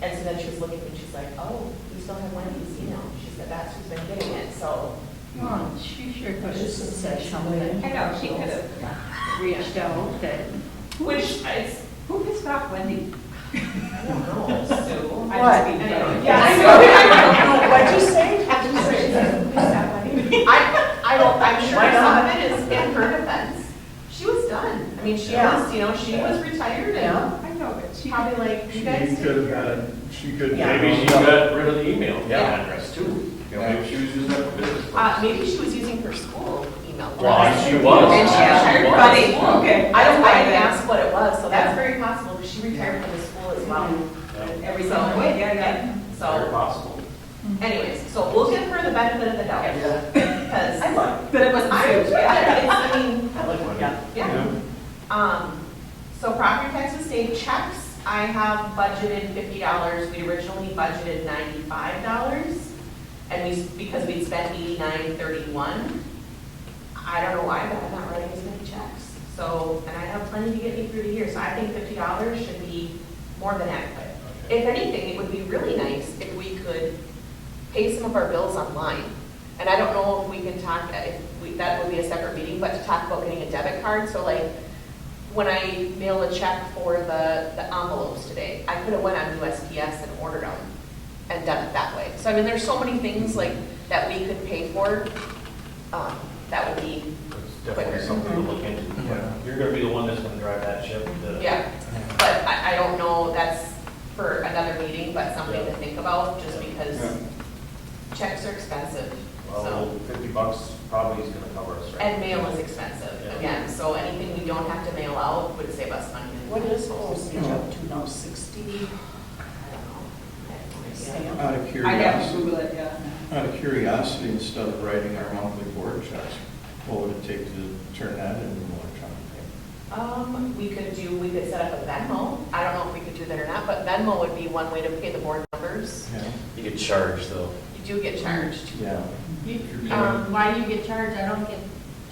And so then she was looking and she's like, oh, we still have Wendy's email. She said, that's who's been getting it, so. Well, she sure could have Just said said something. I know, she could have. Reached out that, Which, it's, Who pissed off Wendy? I don't know, Sue. What? Anyway, Yeah, I I know. know. What'd you say? I'm sure Why some not? of it is in her defense. She was done. I mean, she Yeah. was, she was retired and Yeah. I know, but she. probably like, She you guys take could care of have it. she could. Yeah. Maybe she got rid of the email Yeah. address too. You know, maybe she was using that for business purposes. Maybe she was using her school email. Well, she was. And she Yeah, retired she from was. the school. Okay. I didn't That's ask what it was, so that's very possible, because she retired from the school as well. Yeah, Every So, single way, yeah. Very So possible. anyways, so we'll give her the benefit of the doubt. Because I like. But it wasn't Sue. I mean, I like Wendy. yeah. So property taxes stayed, checks, I have budgeted $50. We originally budgeted $95. And because we'd spent $89.31. I don't know why, but I'm not writing as many checks. So, and I have plenty to get me through the year, so I think $50 should be more than adequate. If anything, it would be really nice if we could pay some of our bills online. And I don't know if we can talk, that would be a separate meeting, but to talk about getting a debit card. So like, when I mail a check for the envelopes today, I could have went on USPS and ordered them and done it that way. So I mean, there's so many things like that we could pay for, that would be It's definitely quicker. something to look into. Yeah. You're gonna be the one that's gonna drive that ship. Yeah, but I don't know, that's for another meeting, but something to think about, just because checks are expensive, so. Well, $50 probably is gonna cover us, right? And mail is expensive, Yeah. again, so anything we don't have to mail out would save us money. What is postage up to now, 60? I don't know. I have no idea. Stamp? Out of I have to curiosity, Google it, yeah. out of curiosity, instead of writing our monthly board checks, what would it take to turn that into an electronic payment? We could set up a Venmo. I don't know if we could do that or not, but Venmo would be one way to pay the board members. Yeah. You get charged though. You do get charged. Yeah. Why do you get charged? I don't get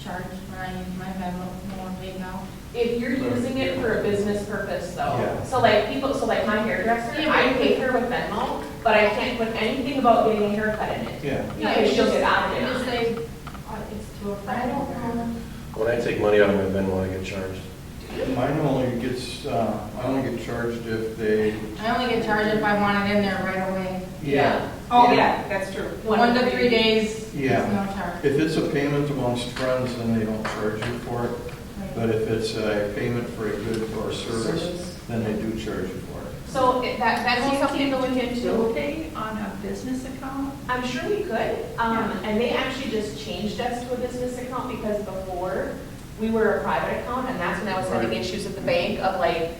charged when I use my Venmo, more paid now. If you're using it for a business purpose though, Yeah. so like my hairdresser, I pay her with Venmo, but I can't put anything about getting a haircut in it. Yeah. Because she'll get out of It just it. say, it's to a friend. I don't know. When I take money out of my Venmo, I get charged. Mine only gets, I only get charged if they, I only get charged if I want it in there right away. yeah. Oh, yeah, that's true. 1 to 3 days, Yeah. there's no charge. If it's a payment amongst friends, then they don't charge you for it. But if it's a payment for a good or service, then they do charge you for it. So that'd be something to look bill into. pay on a business account? I'm sure we could, and they actually just changed us to a business account because before we were a private account, and that's when I was having Right. issues at the bank of like,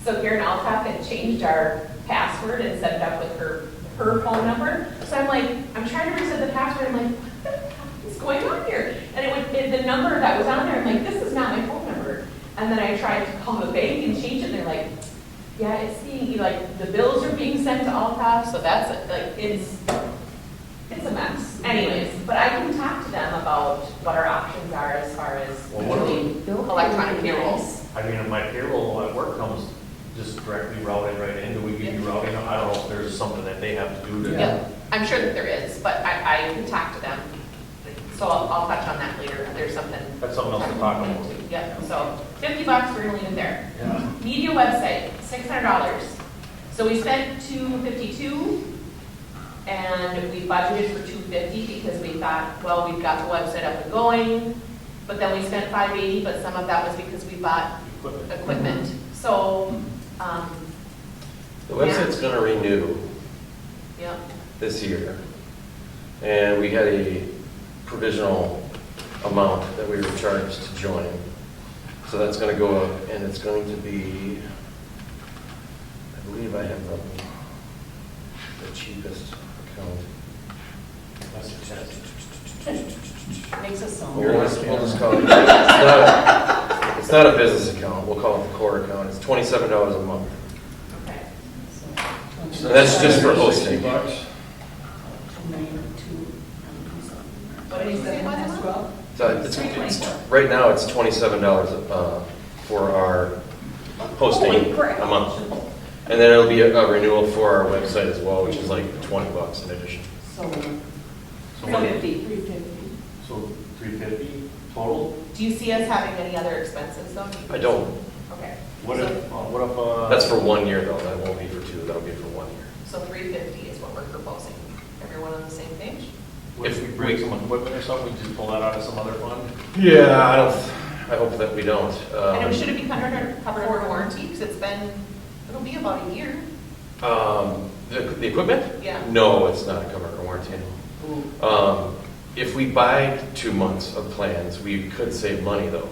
So Karen Alcock had changed our password and set it up with her phone number. So I'm like, I'm trying to reset the password, I'm like, what the heck is going on here? And the number that was on there, I'm like, this is not my phone number. And then I tried to call the bank and change it, and they're like, yeah, it's being, like, the bills are being sent to Alcock, so that's, like, it's a mess. Anyways, but I can talk to them about what our options are as far as Well, what do doing electronic payrolls. I mean, if my payroll at work comes just directly routed right in, do we give you routing? I don't know if there's something that they have to do to. Yep, I'm sure that there is, but I can talk to them. So I'll touch on that later, if there's something. That's something else to talk about. Yep, so $50, we're gonna leave it there. Yeah. Media website, $600. So we spent $252, and we budgeted for $250 because we thought, well, we've got the website up and going, but then we spent $580, but some of that was because we bought equipment. So, The website's gonna renew yep, this year, and we had a provisional amount that we were charged to join. So that's gonna go up, and it's going to be, I believe I have the cheapest account. That's a chance. Makes us sound. We'll just call it, it's not a business account, we'll call it the core account, it's $27 a month. okay. And that's just for hosting. $60. What did you say it was, Emma? So right now, it's $27 for our hosting a month. And then it'll be a renewal for our website as well, which is like $20 in addition. So, So 350. So 350 total? Do you see us having any other expenses though? I don't. Okay. What if, That's for 1 year though, that won't be for 2, that'll be for 1 year. So 350 is what we're proposing. Everyone on the same page? if we break some equipment or something, we just pull that out of some other fund? Yeah, I hope that we don't. And should it be covered under warranty? Because it'll be about a year. The equipment? Yeah. No, it's not covered under warranty. If we buy 2 months of plans, we could save money though.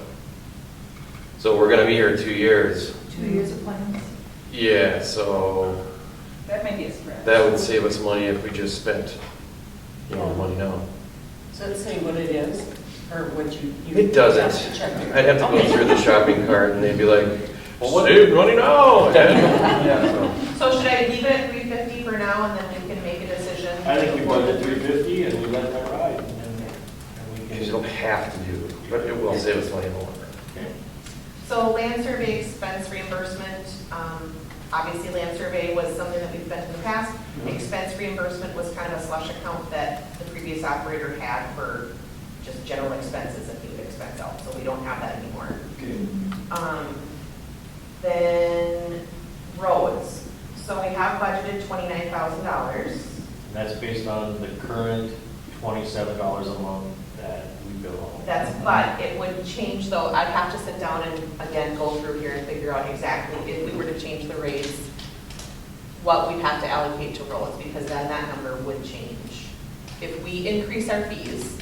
So we're gonna be here 2 years. 2 years of plans? Yeah, so That may be a stretch. that would save us money if we just spent, the money now. Does it say what it is, or what you? It doesn't. have to check it? I'd have to go Okay. through the shopping cart and they'd be like, Well, what- save money now. Yeah, so. So should I leave it at 350 for now and then we can make a decision? I think we budget 350 and we let that ride. And we You can- don't have to do, but it will save us money in the long run. Okay. So land survey expense reimbursement, obviously land survey was something that we've spent in the past. Expense reimbursement was kind of a slush account that the previous operator had for just general expenses that he would expense out, so we don't have that anymore. Okay. Then roads, so we have budgeted $29,000. And that's based on the current $27 a month that we bill on. But it would change though, I'd have to sit down and again go through here and figure out exactly if we were to change the rates, what we'd have to allocate to roads, because then that number would change. If we increase our fees,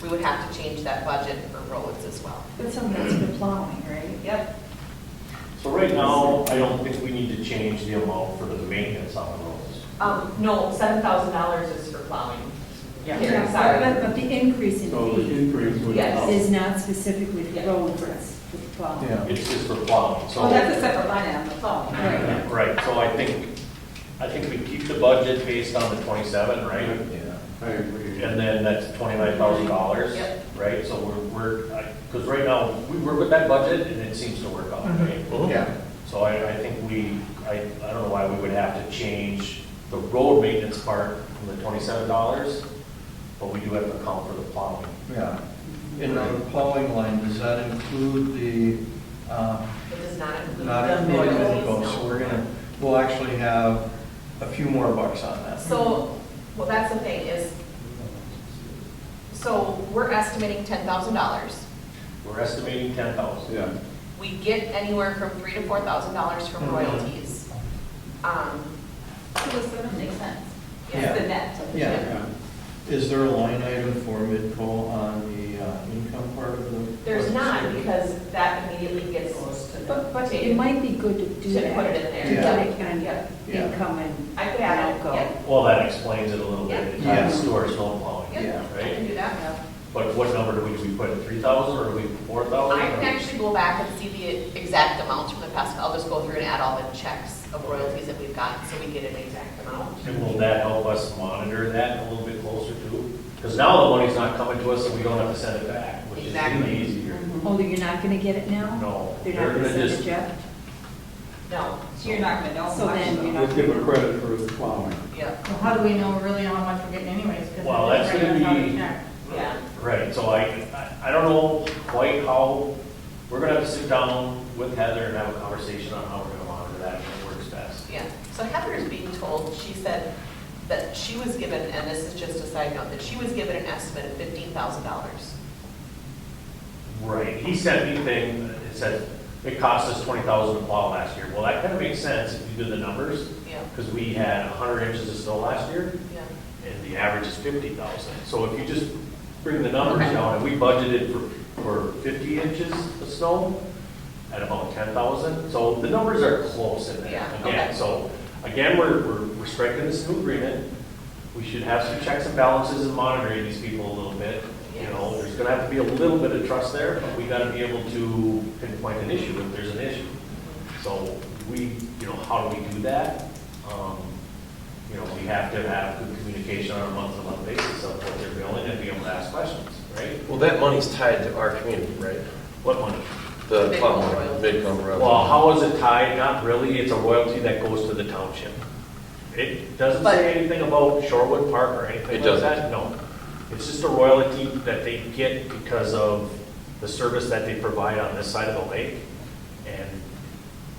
we would have to change that budget for roads as well. But some of that's for plowing, right? Yep. So right now, I don't think we need to change the amount for the maintenance on the roads. No, $7,000 is for plowing. Yeah. Here, sorry. But the increase in So the fee increase would. Yes. is not specifically for Yeah. roads, it's for plowing. Yeah. It's just for plowing, so. Well, that's a separate line item, the phone. Right. Right, so I think we keep the budget based on the 27, right? Yeah. I agree. And then that's $29,000. Yep. Right, so because right now, we work with that budget and it seems to work out, right? Yeah. So I think I don't know why we would have to change the road maintenance part from the $27, but we do have to account for the plowing. Yeah. In the plowing line, does that include the, It does not include not the including medical. medical? So we'll actually have a few more bucks on that. So, well, that's the thing is, so we're estimating $10,000. We're estimating 10,000. Yeah. We get anywhere from $3,000 to $4,000 from royalties. So this doesn't make sense. Yeah. It's the net. Yeah. Yeah. Is there a line item for Midco on the income part of the? There's not, because that immediately gets But it taken. might be good to do To that. put it in there. To get it Yeah. kind Yeah. Yeah. of income and I could add it, go. yeah. Well, that explains it a little bit. It Yeah. kind of stores snow plowing, Yeah, I right? can do that. But what number do we put, 3,000 or do we 4,000? I can actually go back and see the exact amounts from the past. I'll just go through and add all the checks of royalties that we've gotten, so we get an exact amount. And will that help us monitor that a little bit closer too? Because now the money's not coming to us and we don't have to send it back, which is Exactly. really easier. Oh, you're not gonna get it now? No, They're they're not gonna gonna send just, it yet? No, So you're not gonna know So much. then you're not. Just give a credit for the plowing. yeah, So how do we know really how much we're getting anyways? 'Cause Well, it's that's right gonna on top of be- the check. yeah. right, so I don't know quite how, we're gonna have to sit down with Heather and have a conversation on how we're gonna monitor that and what works best. Yeah, so Heather is being told, she said that she was given, and this is just a side note, that she was given an estimate of $15,000. Right, he sent me thing, it said, it cost us 20,000 to plow last year. Well, that kind of makes sense if you do the numbers, Yeah, because we had 100 inches of snow last year, yeah, and the average is 50,000. So if you just bring the numbers Okay. down, and we budgeted for 50 inches of snow at about 10,000, so the numbers are close in there. Yeah, Again, okay. so, again, we're striking this new agreement. We should have some checks and balances and monitoring these people a little bit. You know, Yes. there's gonna have to be a little bit of trust there, but we gotta be able to pinpoint an issue if there's an issue. So how do we do that? We have to have good communication on a month-to-month basis of what they're billing and be able to ask questions, right? Well, that money's tied to our community, right? What money? The Midco plowing, royalties. Midco royalty. Well, how is it tied? Not really, it's a royalty that goes to the township. It doesn't But- say anything about Shorewood Park or anything It like doesn't. that, no. It's just a royalty that they get because of the service that they provide on this side of the lake. And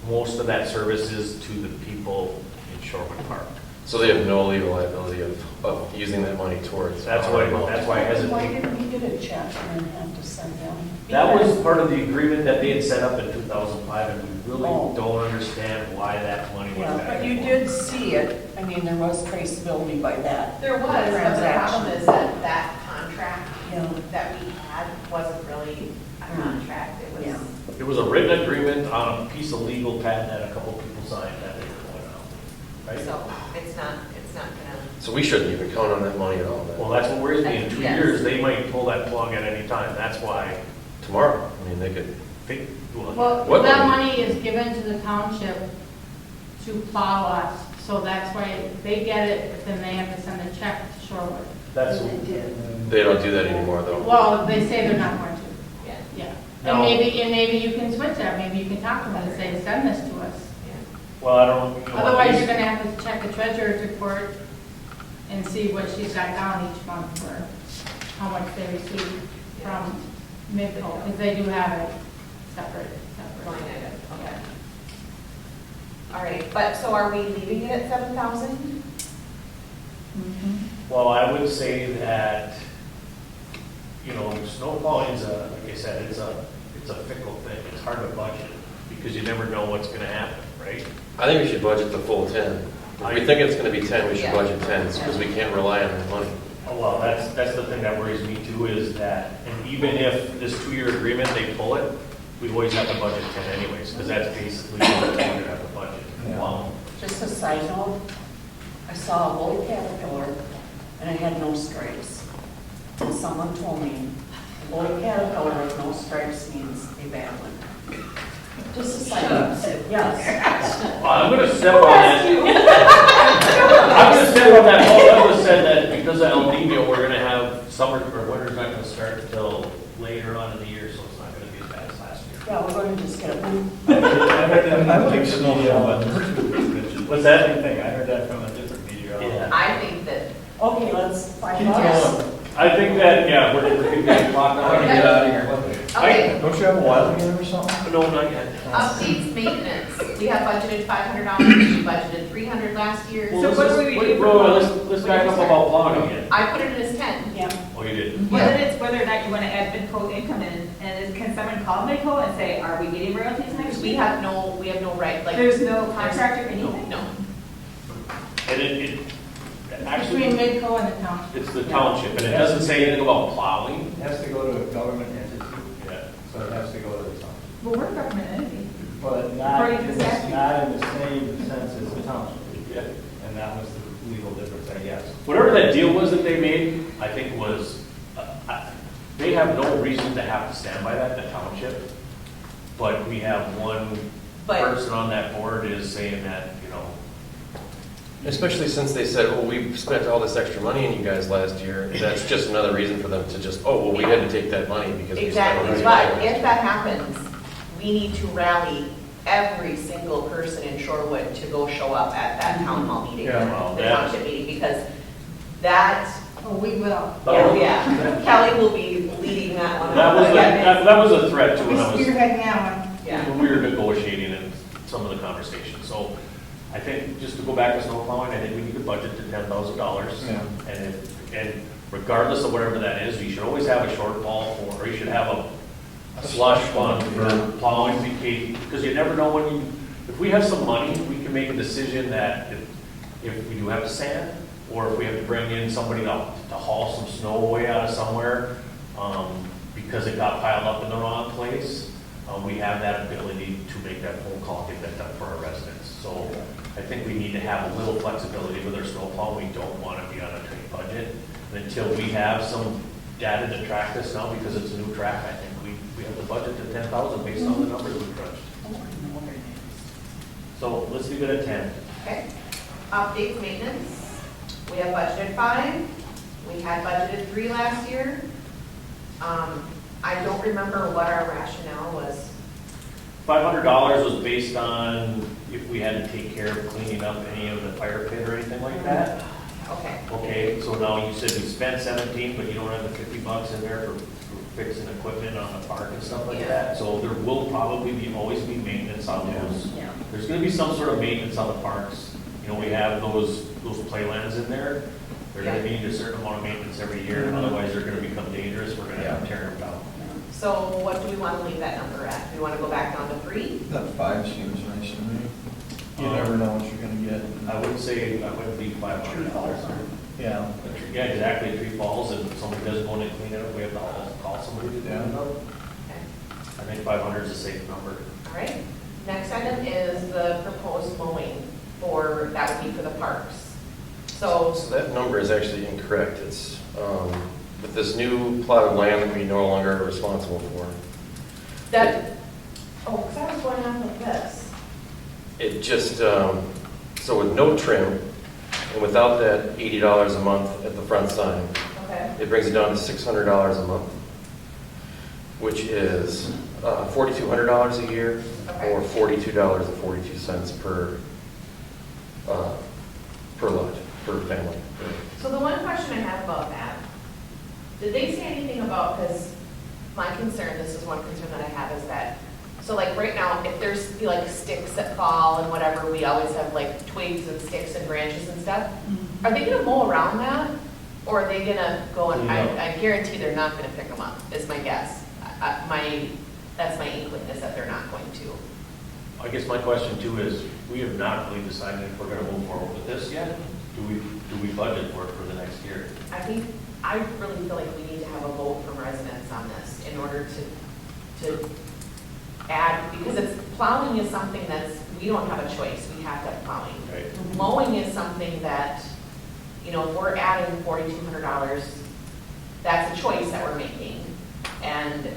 most of that service is to the people in Shorewood Park. So they have no legal liability of using that money towards. That's our why, amount. that's why I hesitate. Why didn't we get a check and then have to send them? That was part of the agreement that they had set up in 2005, and we really Oh. don't understand why that money went Yeah, back. but you did see it. I mean, there was traceability by that. There was, but the Transaction. problem is that that contract Yeah. that we had wasn't really a contract, it was. Yeah. It was a written agreement on a piece of legal pad that a couple people signed that they were going out, right? So it's not gonna, So we shouldn't even count on that money at all then. Well, that's what worries me. In 2 Yes. years, they might pull that plug at any time. That's why Tomorrow, I mean, they could, they, Well, What that money? money is given to the township to plow us, so that's why they get it, but then they have to send a check to Shorewood. that's, they don't do that anymore though. Well, they say they're not going to, yeah, yeah. No. And maybe you can switch that, maybe you can talk to them and say, send this to us. yeah. well, I don't. Otherwise, you're gonna have to check the treasurer's report and see what she's got down each month for how much they receive from Midco, because they do have it separate. Line item, okay. All right, but so are we leaving it at 7,000? Well, I would say that, snow plowing is like I said, it's a fickle thing. It's hard to budget because you never know what's gonna happen, right? I think we should budget the full 10. If we think it's gonna be 10, we should Yeah. budget 10, because we can't rely on that money. Oh, well, that's the thing that worries me too, is that, and even if this 2-year agreement, they pull it, we always have to budget 10 anyways, because that's basically what we have to budget. Yeah. Wow. Just a side note, I saw a woolly caterpillar and it had no stripes. And someone told me, a woolly caterpillar with no stripes means a bad one. Just a side note, yes. Well, I'm gonna step on that. I'm gonna step on that. Paul Douglas said that because of El Nino, we're gonna have summer, or winter's not gonna start until later on in the year, so it's not gonna be as bad as last year. Yeah, we're going to just get it. I think snow plowing. What's that? Same thing, I heard that from a different meteorologist. Yeah. I think that, Okay, let's find Keep out. going. I think that, yeah, we're getting clocked I wanna out. get out of here. okay, Don't you have a wild game or something? No, not yet. updates maintenance, we have budgeted $500, we budgeted $300 last year. Well, So let's what just- do we wait, do bro, for- let's back up about plowing again. I put it in as 10. Yeah. Oh, you did? Whether it's whether or not you want to add Midco income in, and can someone call Midco and say, are we getting royalties next We week? have no right, like. There's no contract or anything? No. And it actually, between Midco and the township. It's the township, and it doesn't say anything about plowing. It has to go to a government entity, Yeah. so it has to go to the township. Well, we're a government entity. But not According to in the the, statute. not in the same sense as the township. Yeah. And that was the legal difference, I guess. Whatever that deal was that they made, I think was, they have no reason to have to stand by that, the township. But we have one But- person on that board is saying that, you know, Especially since they said, oh, we spent all this extra money on you guys last year. That's just another reason for them to just, oh, well, we had to take that money because we spent all Exactly, this but money. if that happens, we need to rally every single person in Shorewood to go show up at that town hall meeting, Yeah, well, the that- township meeting, because that, Oh, we will. yeah, Kelly will be leading that one. that was, that was a threat to We're when I was, spearheading that one. Yeah. when we were negotiating and some of the conversations. So I think, just to go back to snow plowing, I think we need to budget to $10,000. Yeah. And regardless of whatever that is, you should always have a shortfall for, or you should have a slush fund for plowing, because you never know when you, if we have some money, we can make a decision that if we do have to sand, or if we have to bring in somebody to haul some snow away out of somewhere, because it got piled up in the wrong place, we have that ability to make that phone call, get that done for our residents. So I think we need to have a little flexibility with our snowplow. We don't want to be on a tight budget. And until we have some data to track this now, because it's a new track, I think we have the budget to 10,000 based on the numbers we crunched. So let's leave it at 10. Okay. Updates, maintenance, we have budgeted 5, we had budgeted 3 last year. I don't remember what our rationale was. $500 was based on if we had to take care of cleaning up any of the fire pit or anything like that. Okay, Okay, so now you said we spent 17, but you don't have the $50 in there for fixing equipment on the park and stuff like Yeah. that. So there will probably always be maintenance on those. yeah. There's gonna be some sort of maintenance on the parks. You know, we have those playlands in there. They're gonna need a certain amount of maintenance every year, otherwise they're gonna become dangerous. We're gonna have to tear them down. So what do we want to leave that number at? Do we want to go back down to 3? That 5 seems nice to me. You never know what you're gonna get. I would say, I would leave $500. Yeah. Yeah, exactly, a tree falls and somebody does go in and clean it up, we have to call somebody to do it up. Okay. I think 500 is a safe number. All right. Next item is the proposed mowing for, that would be for the parks. So, So that number is actually incorrect. It's, with this new plot of land that we no longer are responsible for. that, oh, because I was going on with this. It just, so with no trim, and without that $80 a month at the front sign, Okay. it brings it down to $600 a month, which is $4,200 a year, Okay. or $42.42 per lot, per family. So the one question I have about that, did they say anything about, because my concern, this is one concern that I have, is that, so like right now, if there's like sticks that fall and whatever, we always have like twigs and sticks and branches and stuff. Are they gonna mow around that? Or are they gonna go and, I guarantee they're not gonna pick them up, is my guess. That's my inkling, is that they're not going to. I guess my question too is, we have not really decided if we're gonna move forward with this yet. Do we budget for it for the next year? I really feel like we need to have a vote from residents on this in order to add, because plowing is something that's, we don't have a choice, we have to have plowing. Right. Mowing is something that, you know, if we're adding $4,200, that's a choice that we're making. And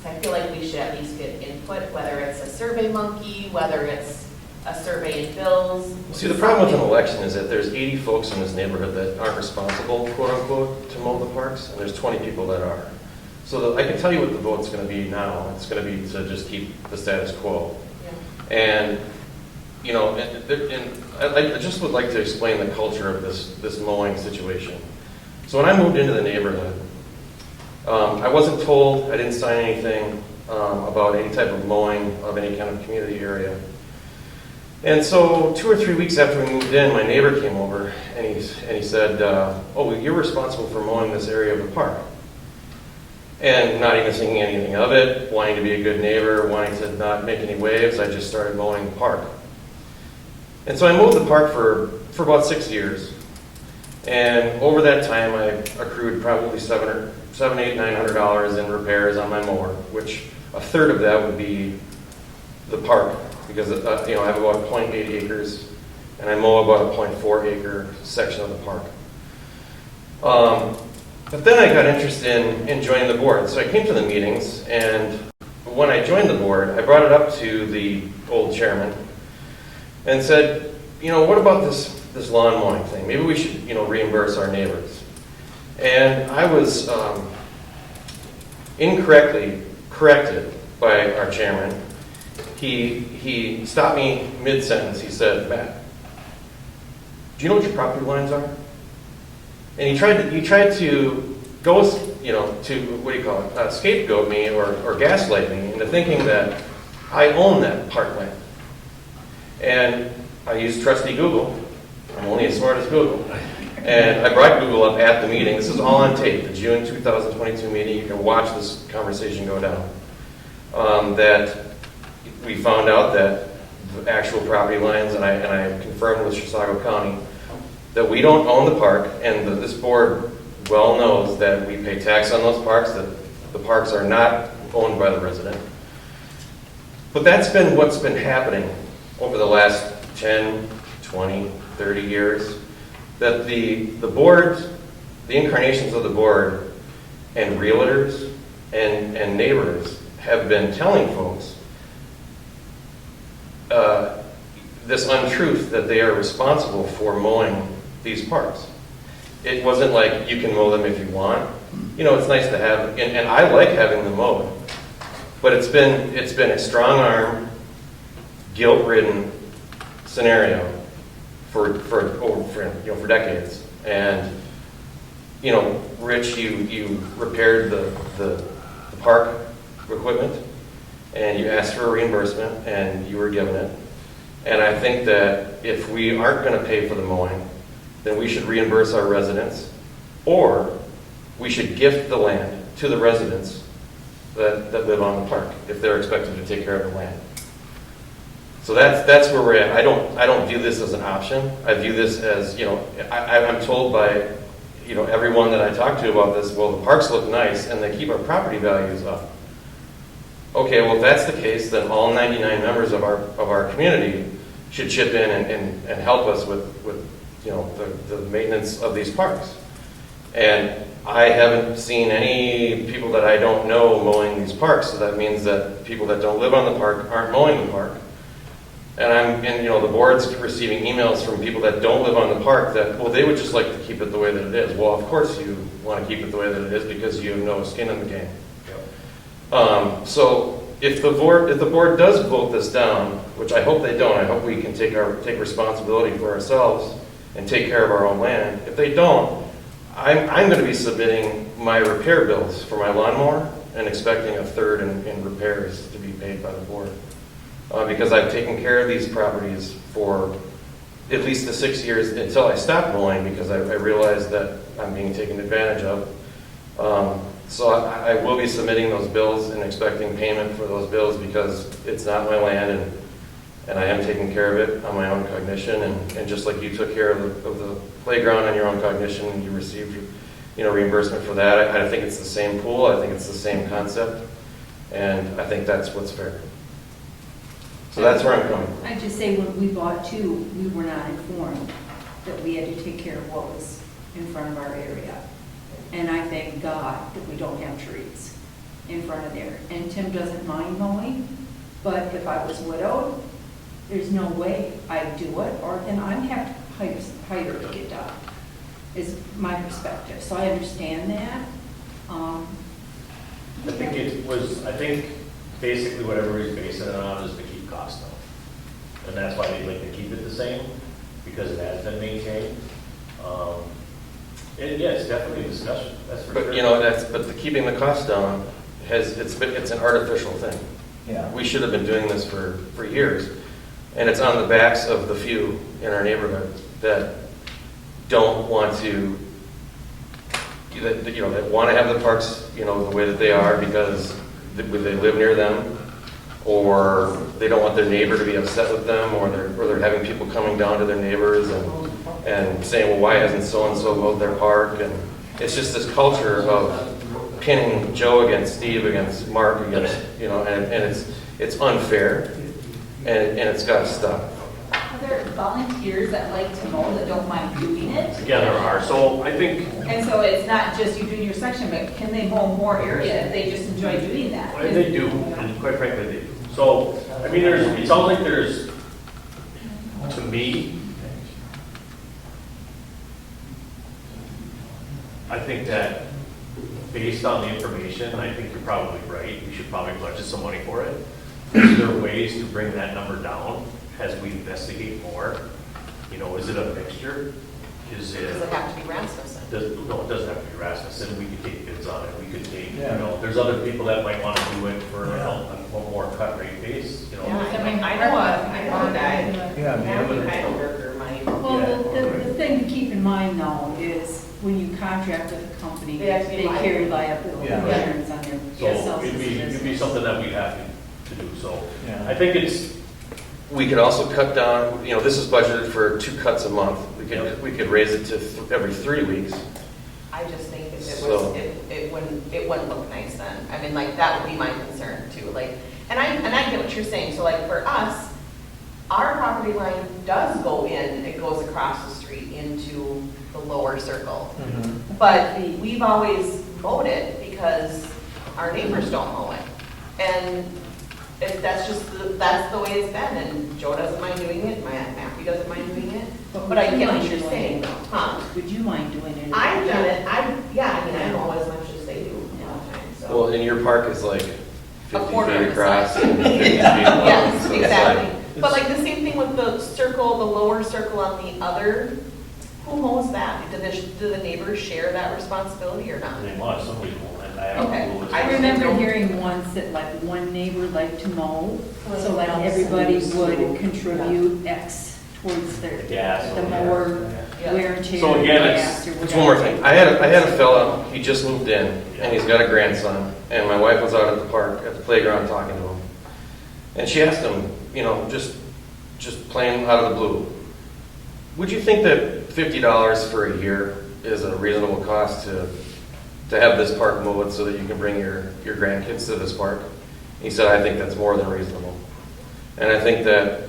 I feel like we should at least get input, whether it's a survey monkey, whether it's a survey in bills. See, the problem with an election is that there's 80 folks in this neighborhood that aren't responsible, quote unquote, to mow the parks, and there's 20 people that are. So I can tell you what the vote's going to be now. It's going to be to just keep the status quo. Yeah. And, you know, and I just would like to explain the culture of this mowing situation. So when I moved into the neighborhood, I wasn't told, I didn't sign anything about any type of mowing of any kind of community area. And so 2 or 3 weeks after we moved in, my neighbor came over and he said, oh, you're responsible for mowing this area of the park. And not even thinking anything of it, wanting to be a good neighbor, wanting to not make any waves, I just started mowing the park. And so I mowed the park for about 6 years. And over that time, I accrued probably $700, $800, $900 in repairs on my mower, which a third of that would be the park, because I have about 0.8 acres, and I mow about a 0.4 acre section of the park. But then I got interested in joining the board, so I came to the meetings, and when I joined the board, I brought it up to the old chairman and said, what about this lawn mowing thing? Maybe we should, reimburse our neighbors. And I was incorrectly corrected by our chairman. He stopped me mid-sentence. He said, "Matt, do you know what your property lines are?" And he tried to go, to scapegoat me or gaslight me into thinking that I own that parkland. And I used trusty Google. I'm only as smart as Google. And I brought Google up at the meeting. This is all on tape, the June 2022 meeting. You can watch this conversation go down. That we found out that the actual property lines, and I confirmed with Chisago County, that we don't own the park, and that this board well knows that we pay tax on those parks, that the parks are not owned by the resident. But that's been what's been happening over the last 10, 20, 30 years, that the board, the incarnations of the board and realtors and neighbors have been telling folks this untruth that they are responsible for mowing these parks. It wasn't like you can mow them if you want. It's nice to have, and I like having them mowed, but it's been a strong arm, guilt-ridden scenario for decades. And Rich, you repaired the park equipment, and you asked for a reimbursement, and you were given it. And I think that if we aren't going to pay for the mowing, then we should reimburse our residents, or we should gift the land to the residents that live on the park if they're expected to take care of the land. So that's where we're at. I don't view this as an option. I view this as, I'm told by everyone that I talk to about this, well, the parks look nice and they keep our property values up. Okay, well, if that's the case, then all 99 members of our community should chip in and help us with the maintenance of these parks. And I haven't seen any people that I don't know mowing these parks, so that means that people that don't live on the park aren't mowing the park. And the board's receiving emails from people that don't live on the park that, well, they would just like to keep it the way that it is. Well, of course you want to keep it the way that it is because you have no skin in the game. So if the board does vote this down, which I hope they don't, I hope we can take responsibility for ourselves and take care of our own land. If they don't, I'm going to be submitting my repair bills for my lawnmower and expecting a third in repairs to be paid by the board. Because I've taken care of these properties for at least the 6 years until I stopped mowing, because I realized that I'm being taken advantage of. So I will be submitting those bills and expecting payment for those bills because it's not my land, and I am taking care of it on my own cognition. And just like you took care of the playground on your own cognition and you received reimbursement for that, I think it's the same pool. I think it's the same concept, and I think that's what's fair. So that's where I'm coming from. I just say when we bought two, we were not informed that we had to take care of what was in front of our area. And I thank God that we don't have trees in front of there. And Tim doesn't mind mowing, but if I was widowed, there's no way I'd do it, or then I'd have to hire to get done, is my perspective. So I understand that. I think basically what everybody's basing it on is to keep costs down. And that's why they'd like to keep it the same, because it has been maintained. And yeah, it's definitely a discussion, that's for sure. But keeping the costs down it's an artificial thing. Yeah. We should have been doing this for years, and it's on the backs of the few in our neighborhood that don't want to, that want to have the parks, the way that they are because they live near them, or they don't want their neighbor to be upset with them, or they're having people coming down to their neighbors and saying, well, why hasn't so-and-so mowed their park? And it's just this culture of pinning Joe against Steve, against Mark, against, and it's unfair, and it's got to stop. Are there volunteers that like to mow that don't mind doing it? Yeah, there are, so I think, And so it's not just you doing your section, but can they mow more area if they just enjoy doing that? and they do, and quite frankly, they do. So, I mean, it sounds like there's, to me, I think that based on the information, I think you're probably right. We should probably budget some money for it. Is there ways to bring that number down as we investigate more? Is it a mixture? Is it? Does it have to be Rasmussen? No, it doesn't have to be Rasmussen. We could take bids on it. We could take, Yeah. there's other people that might want to do it for a more cut rate base, Yeah, I know a guy. Yeah, the Matthew other- Heidelberger might. Well, the thing to keep in mind though is when you contract with a company, They have to be they carry liability Yeah. insurance on their So self it'd be something that we have to do. So Yeah. I think it's, We could also cut down, this is budgeted for 2 cuts a month. We could raise it to every 3 weeks. I just think if it So- was, it wouldn't look nice then. I mean, like, that would be my concern too, like, and I get what you're saying, so like, for us, our property line does go in, it goes across the street into the lower circle. Mhm. But we've always mowed it because our neighbors don't mow it. And if that's the way it's been, and Joe doesn't mind doing it, Matthew doesn't mind doing it, but I get what you're saying, huh? Would you mind doing it? I've done it, I mow as much as they do all the time, so. Well, and your park is like 50 quarter feet of the across size. and 50 feet long. Yes, so it's exactly. like- But like the same thing with the circle, the lower circle on the other, who mows that? Do the neighbors share that responsibility or not? they want some people, and I have Okay. to do it. I remember hearing once that like one neighbor liked to mow, so like everybody would contribute X towards their, Gas. the mower, Yeah. wear and tear. So again, gas or It's one more whatever. thing. I had a fella, he just moved in, and he's got a grandson, and my wife was out at the park, at the playground talking to him. And she asked him, just plain out of the blue, would you think that $50 for a year is a reasonable cost to have this park mowed so that you can bring your grandkids to this park? He said, I think that's more than reasonable. And I think that,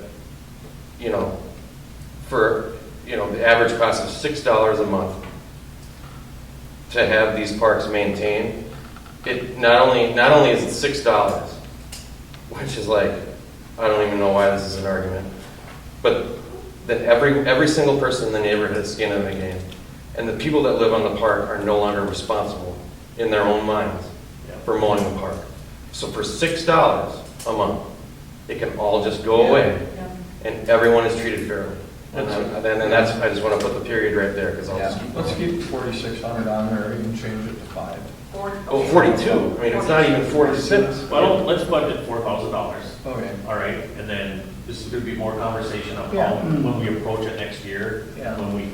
for, the average cost of $6 a month to have these parks maintained, it not only is it $6, which is like, I don't even know why this is an argument, but then every single person in the neighborhood has skin in the game. And the people that live on the park are no longer responsible in their own minds for mowing the park. So for $6 a month, it can all just go away, and everyone is treated fairly. And that's, I just want to put the period right there, because I'll just keep Let's going. keep 4,600 on there, or even change it to 5. Oh, 42, I mean, it's not even 46. Well, let's budget $4,000. Okay. All right, and then this is gonna be more conversation on Yeah. how, when we approach it next year, Yeah. when we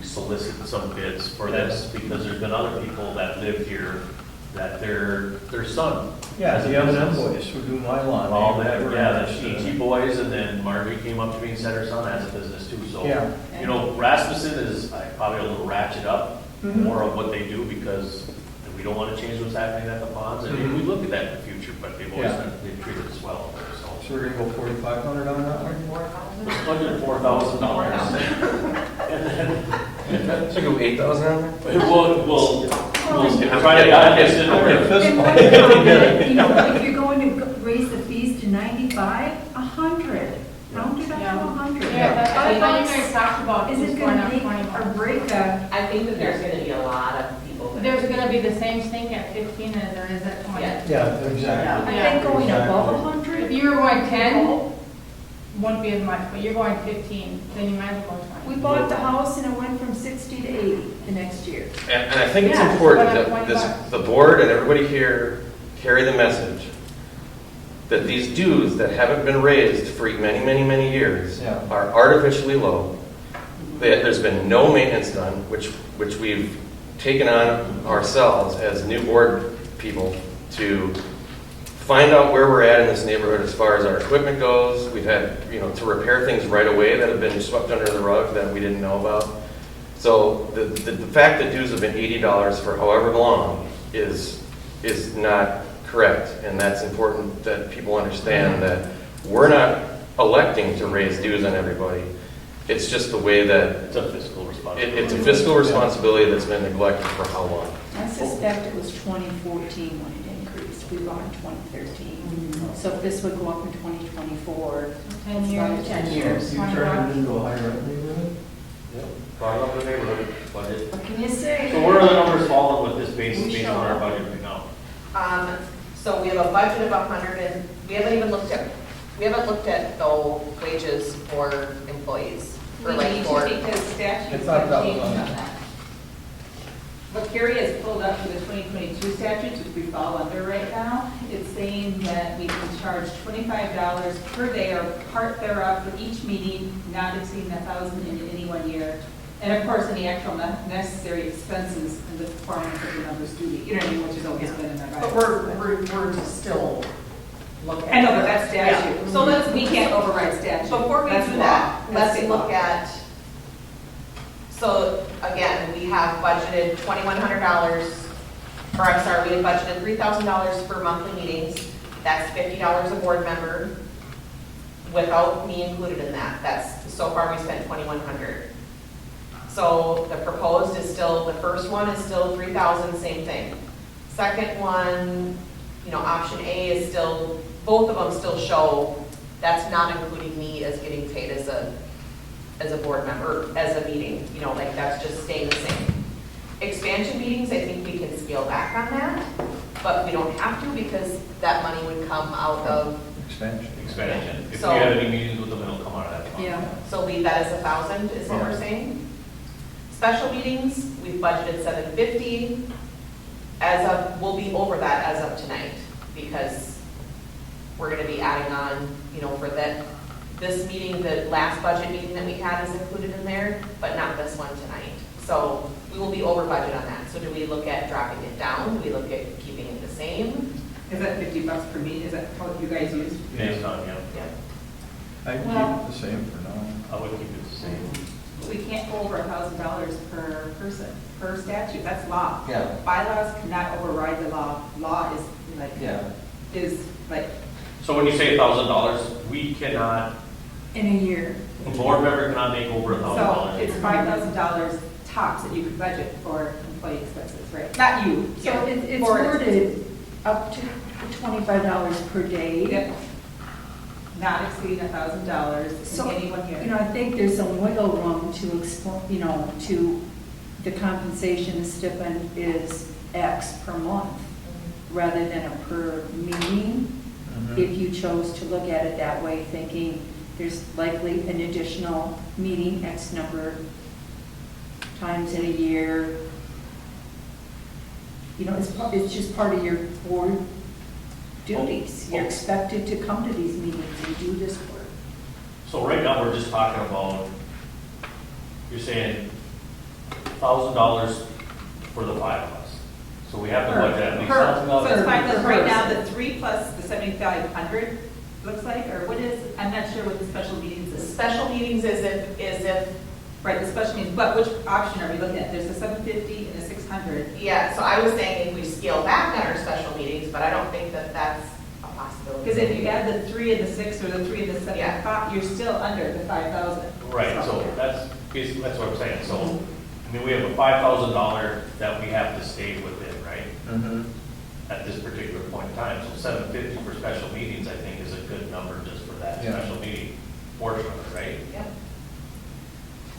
solicit some bids for this, because there's been other people that live here that their son. Yeah, has a the M&M business. boys who do my lawn. All they that, were yeah, the interested. ET boys, and then Marjorie came up to me and said her son has a business too, so. Yeah. Rasmussen is probably a little ratchet up, Mhm. more of what they do, because we don't wanna change what's happening at the ponds, and we look at that in the future, but they've always Yeah. they've treated us well, so. So we're gonna go 4,500 on that one? Let's budget $4,000. So go 8,000 on there? We'll try to add this in Okay, order. fist And bump. what about, if you're going to raise the fees to 95, 100, round it up to 100. Yeah, that's, I $5 thought you guys talked about Is just it going gonna up make 20 or bucks. break a, I think that there's gonna be a lot of people that. There's gonna be the same thing at 15 as there is at 20. Yeah. Yeah, I exactly. think going above Exactly. 100? If you were going 10, wouldn't be as much, but you're going 15, then you might as well go 20. We bought the house and it went from 60 to 80 the next year. And I think it's Yeah, important it's that 20 bucks. the board and everybody here carry the message that these dues that haven't been raised for many, many, many years Yeah. are artificially low. There's been no maintenance done, which we've taken on ourselves as new board people to find out where we're at in this neighborhood as far as our equipment goes. We've had, to repair things right away that have been swept under the rug that we didn't know about. So the fact that dues have been $80 for however long is not correct. And that's important that people understand that we're not electing to raise dues on everybody. It's just the way that It's a fiscal responsibility. it's a fiscal responsibility that's been neglected for how long? I suspect it was 2014 when it increased. We bought in 2013. So if this would go up in 2024, 10 it's years. about 10 years. You turn it into a higher rent neighborhood? Brought up the neighborhood budget. What can you say? So where are the numbers falling with this based on our budget right now? So we have a budget of 100 and, we haven't looked at the wages for employees. For We like need for, to because statutes It's not have that changed one. on that. What Carrie has pulled up for the 2022 statutes, which we fall under right now, it's saying that we can charge $25 per day or part thereof for each meeting, not exceeding 1,000 in any 1 year. And of course, any actual necessary expenses in the performance of the members' duty, which has always been in my But we're to still look at. I know, but that's statute. Yeah. So let's- we can't override statute. before we That's do law. that, That's let's state look law. at, so again, we have budgeted $2,100, or I'm sorry, we have budgeted $3,000 for monthly meetings. That's $50 a board member, without me included in that. That's, so far we spent $2,100. So the proposed is still, the first one is still 3,000, same thing. Second one, option A is still, both of them still show, that's not including me as getting paid as a board member, as a meeting, like that's just staying the same. Expansion meetings, I think we can scale back on that, but we don't have to because that money would come out of, Expansion. Expansion. If we So- have any meetings with them, it'll come out of that fund. Yeah. so leave that as 1,000 is what we're saying. Special meetings, we've budgeted 750. We'll be over that as of tonight, because we're gonna be adding on, for this meeting, the last budget meeting that we had is included in there, but not this one tonight. So we will be over budget on that. So do we look at dropping it down? Do we look at keeping it the same? Is that $50 per meeting? Is that how you guys use? Based on, Yeah. I'd keep Well- it the same for now. I would keep it the same. We can't go over $1,000 per person, per statute. That's law. Yeah. Bylaws cannot override the law. Law is like, So when you say $1,000, we cannot, In a year. a board member cannot make over so $1,000. it's $5,000 tops that you could budget for employee expenses, right? Not you. So it's For- worded up to $25 per day. Yep. Not exceeding $1,000 in So, any 1 year. I think there's some wiggle room to explain, to the compensation stipend is X per month rather than a per meeting. If you chose to look at it that way, thinking there's likely an additional meeting X number times in a year. It's just part of your board duties. You're expected to come to these meetings and do this work. So right now, we're just talking about, you're saying $1,000 for the 5 of us. So we have to budget at least So it's $1,000. $5,000 right now, the 3 plus the 7,500 looks like, or what is, I'm not sure what the special meetings The is. special meetings is if, Right, the special meetings, but which option are we looking at? There's the 750 and the 600. yeah, so I was saying if we scale back on our special meetings, but I don't think that that's a possibility. Because if you add the 3 and the 6 or the 3 and the 7, Yeah. you're still under the 5,000. Right, so that's basically, that's what I'm saying. So, we have a $5,000 that we have to stay within, right? At this particular point in time. So 750 for special meetings, I think, is a good number just for that Yeah. special meeting portion of it, right? Yep.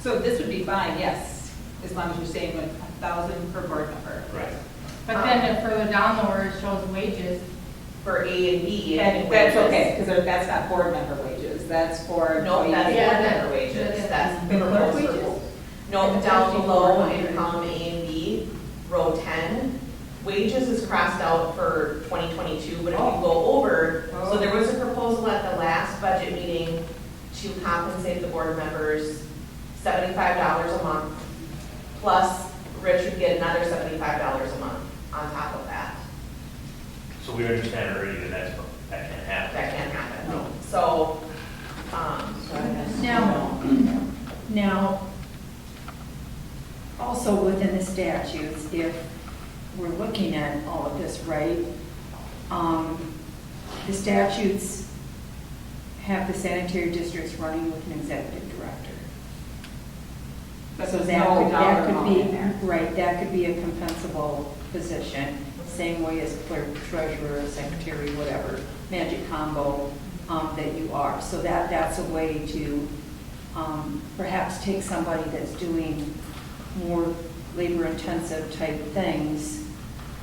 So this would be fine, yes, as long as you're saying 1,000 per board member. Right. But then if further down the where it shows wages, For A and B. And that's okay, because that's not board member wages, that's for. No, that's board Yeah, member wages, that's. The clerk proposed for- wages? No, down below in column A and B, row 10, wages is crossed out for 2022, but if you go over, so there was a proposal at the last budget meeting to compensate the board members $75 a month, plus Rich would get another $75 a month on top of that. So we understand already that that's So, Now, also within the statutes, if we're looking at all of this, right, the statutes have the sanitary districts running with an executive director. But So there's that no could, dollar that could amount be, in there. right, that could be a compensable position, same way as clerk, treasurer, secretary, whatever, magic combo that you are. So that's a way to perhaps take somebody that's doing more labor-intensive type things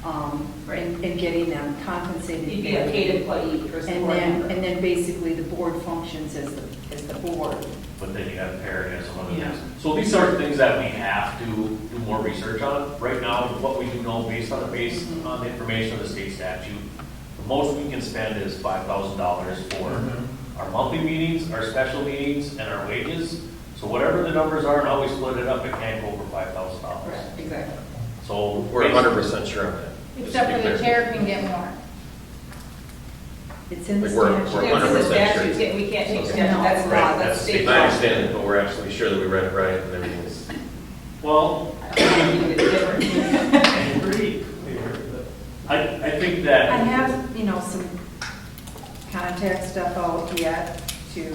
and getting them compensated. you'd be a paid employee versus And board then, member. and then basically the board functions as the board. But then you have parity and some other Yeah. things. So these are things that we have to do more research on. Right now, what we do know based on the information of the state statute, the most we can spend is $5,000 for our monthly meetings, our special meetings, and our wages. So whatever the numbers are, now we split it up, it can't go over $5,000. Correct, exactly. So. We're 100% sure on that. just to Except be for the clear. chair can get more. It's in the Like we're statute. It's in the 100% statute, sure. we can't change Okay. that, that's law, Right, that's that's state state law. I understand it, but we're absolutely sure that we read it right and everything's. Well, I don't think it's different. I agree. I think that. I have, some contact stuff out yet to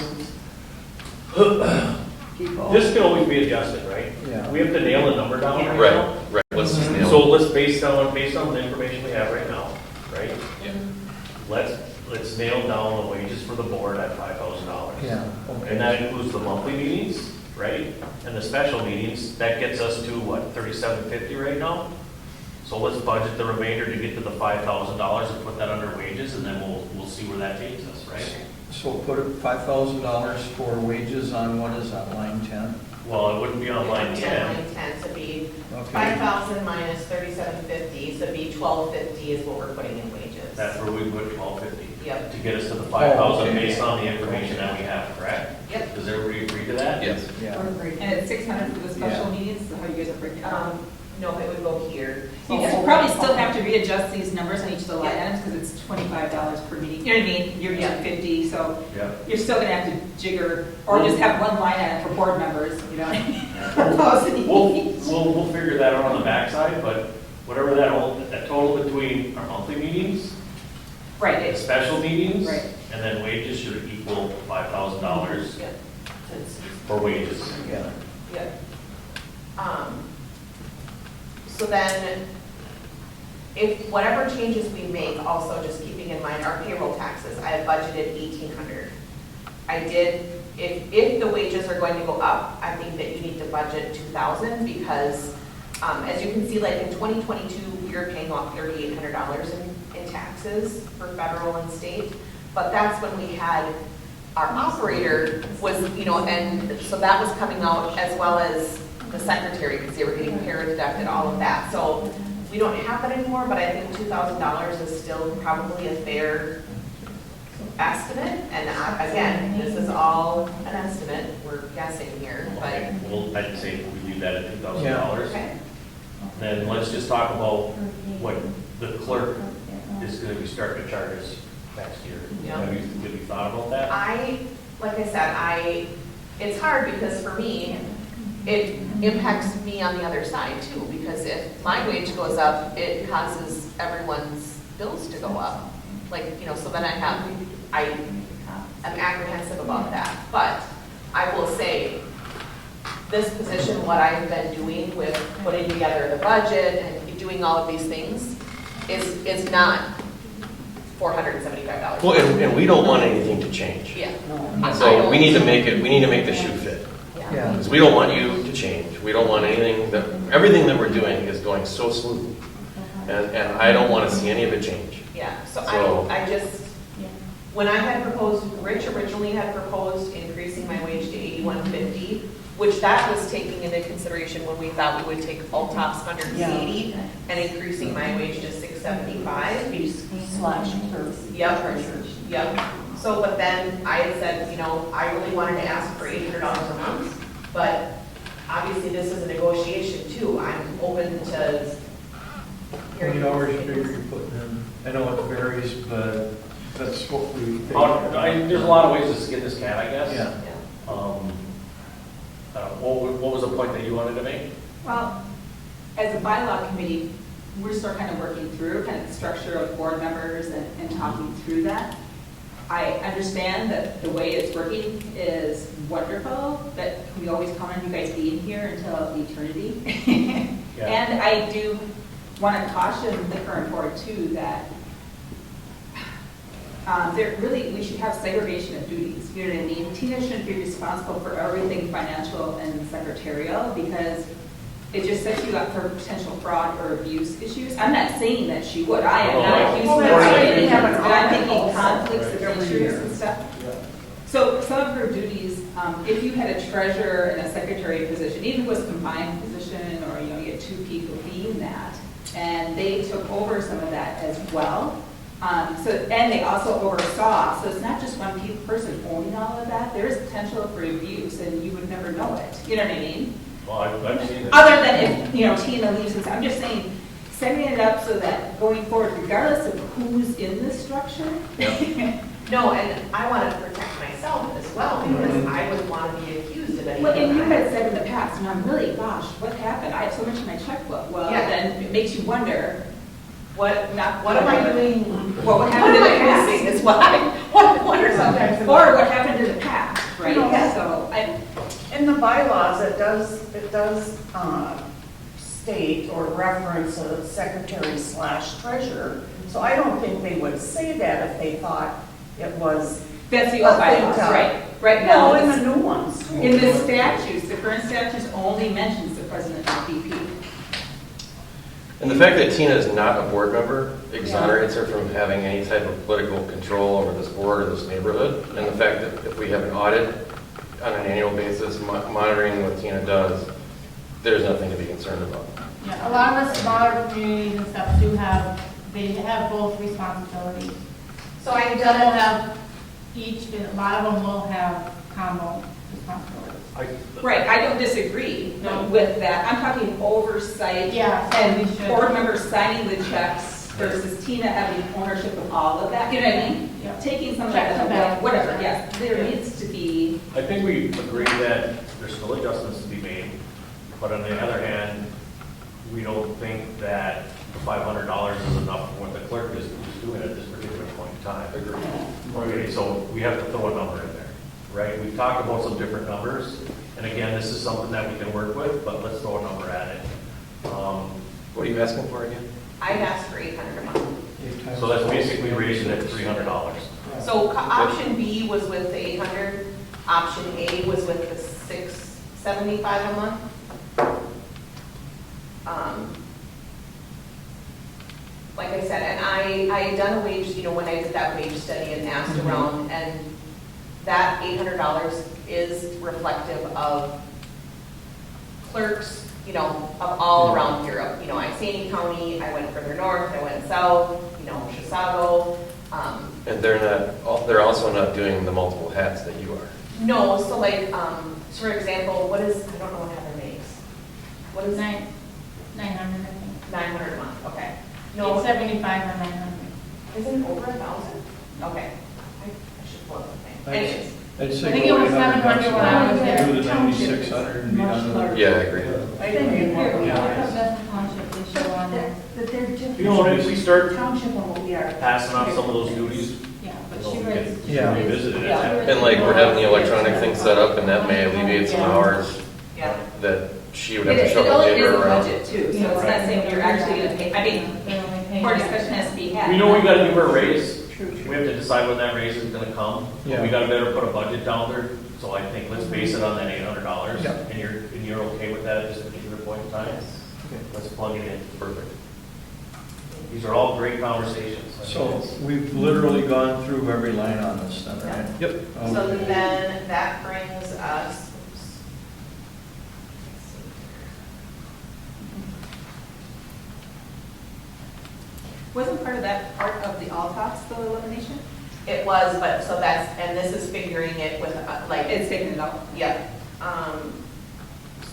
people. This can always be adjusted, right? Yeah. We have to nail a number down right Right, now. right, let's just nail it. So let's, based on the information we have right now, right? Yeah. Let's nail down the wages for the board at $5,000. Yeah, And okay. that includes the monthly meetings, right? And the special meetings, that gets us to what, $3,750 right now? So let's budget the remainder to get to the $5,000 and put that under wages, and then we'll see where that takes us, right? So put $5,000 for wages on, what is that, line 10? Well, it wouldn't be on line 10. Line 10, so it'd be Okay. 5,000 minus 3,750, so it'd be 1,250 is what we're putting in wages. That's where we put 1,250. Yep. To get us to the 5,000 okay. based on the information that we have, correct? Yep. Does everybody agree to that? Yes. Yeah. And it's 600 for the special Yeah. meetings, so how you guys are breaking it down? No, it would go here. You guys probably still have to readjust these numbers on each of the line items, because it's $25 per meeting, you know what I mean? You're Yeah. using 50, so Yeah. you're still gonna have to jigger, or just have one line item for board members, you know? For those that each. We'll figure that out on the backside, but whatever that total between our monthly meetings, Right, the it's, special meetings, Right. and then wages should equal $5,000 Yep. for wages. Yeah. Yep. So then, if whatever changes we make, also just keeping in mind our payroll taxes, I have budgeted 1,800. I did, if the wages are going to go up, I think that you need to budget 2,000 because, as you can see, like in 2022, we were paying off $3,800 in taxes for federal and state, but that's when we had our operator was, and so that was coming out as well as the secretary, because they were getting parent deducted, all of that. So we don't have that anymore, but I think $2,000 is still probably a fair estimate. And again, this is all an estimate, we're guessing here, Okay, but, well, I'd say we leave that at $2,000. okay. Then let's just talk about what the clerk is gonna be starting to charge us next year. Yeah. Have you thought about that? Like I said, it's hard because for me, it impacts me on the other side too, because if my wage goes up, it causes everyone's bills to go up. So then I am apprehensive about that. But I will say, this position, what I've been doing with putting together the budget and doing all of these things is not $475. Well, and we don't want anything to change. Yeah. So we need to make the shoe fit. Yeah. Because we don't want you to change. We don't want everything that we're doing is going so smooth. And I don't want to see any of it change. Yeah, so So- I just, when I had proposed, Rich originally had proposed increasing my wage to $81.50, which that was taking into consideration when we thought we would take Alltop's $180 and increasing my wage to $675. Slash per Yep. treasurers. Yep. So, but then I had said, I really wanted to ask for $800 a month, but obviously this is a negotiation too. I'm open to How many hours you figure you're putting in? I know it varies, but That's what we pay. There's a lot of ways to skin this cat, I guess. Yeah. What was the point that you wanted to make? Well, as a bylaw committee, we're still kind of working through kind of the structure of board members and talking through that. I understand that the way it's working is wonderful, but we always count on you guys being here until eternity. Yeah. And I do want to caution the current board too that we should have segregation of duties. You know what I mean? Tina shouldn't be responsible for everything financial and secretarial because it just sets you up for potential fraud or abuse issues. I'm not saying that she would. I am not accusing her of anything, but I'm thinking conflicts of interest and stuff. So some of her duties, if you had a treasurer and a secretary position, even if it was a combined position or you get two people being that, and they took over some of that as well. And they also oversaw, so it's not just one person owning all of that. There is potential for abuse, and you would never know it. You know what I mean? Well, I've seen it. Other than if Tina leaves, and I'm just saying, setting it up so that going forward, regardless of who's in this structure. No, and I want to protect myself as well, because I wouldn't want to be accused of anything. Well, and you had said in the past, and I'm really, gosh, what happened? I have so much in my checkbook. Well, Yeah. then it makes you wonder. What am I doing? What happened in the past? Missing is what I wonder sometimes. Or what happened in the past, right? Yeah. So In the bylaws, it does state or reference a secretary/treasurer. So I don't think they would say that if they thought it was. that's the old bylaws, right? Right No, now, in the new ones. in the statutes, the current statutes only mentions the president of VP. And the fact that Tina is not a board member exonerates her from having any type of political control over this board or this neighborhood. And the fact that if we have an audit on an annual basis monitoring what Tina does, there's nothing to be concerned about. Yeah, a lot of the smaller communities and stuff they have both responsibilities. So I've Some done will it. have each, a lot of them will have combo responsibilities. Right, I don't disagree No. with that. I'm talking oversight Yeah, so we and should. board members signing the checks versus Tina having ownership of all of that. You know what I mean? Yeah. Taking some of Checks that, and balances. whatever, yes. There Yeah. needs to be, I think we agree that there's still adjustments to be made, but on the other hand, we don't think that the $500 is enough for what the clerk is doing at this particular point in time. Agreed. Okay, so we have to throw a number in there, right? We've talked about some different numbers, and again, this is something that we can work with, but let's throw a number at it. What are you asking for again? I asked for $800 a month. So that's basically raising it to $300. So option B was with the 800, option A was with the 675 a month. Like I said, and I had done a wage, when I did that wage study and asked around, and that $800 is reflective of clerks, of all around Europe. Iceni County, I went further north, I went south, Chisago. And they're also not doing the multiple hats that you are. No, so like, for example, I don't know what Heather makes. What is 900, I think. 900 a month? Okay. No, 875 or 900. isn't it over 1,000? Okay. I should pull up the thing. Anyways, I'd say I think it was 700 when I was there. Do the 9,600 and be done with it. Yeah, I agree. I agree. That's the township they show on there. That they're different. If we start Township and what we are. passing on some of those duties, Yeah, but we she can was. Yeah. revisit it. And like, we're having the electronic thing set up, and that may alleviate some hours yeah. that she would it have to shovel only is paper a around. budget too, so it's not saying you're actually going to pay, more discussion has to be had. We know we gotta give her a raise. True, true. We have to decide when that raise is gonna come. Yeah. We gotta better put a budget down there, so I think let's base it on that $800. Yeah. And you're okay with that at this particular point in time? Okay, let's plug it in, perfect. These are all great conversations. So we've literally gone through every line on this then, right? Yep. So Okay. then that brings us. Wasn't part of that part of the all talks, the elimination? It was, but so and this is figuring it with, It's taken it out. Yep.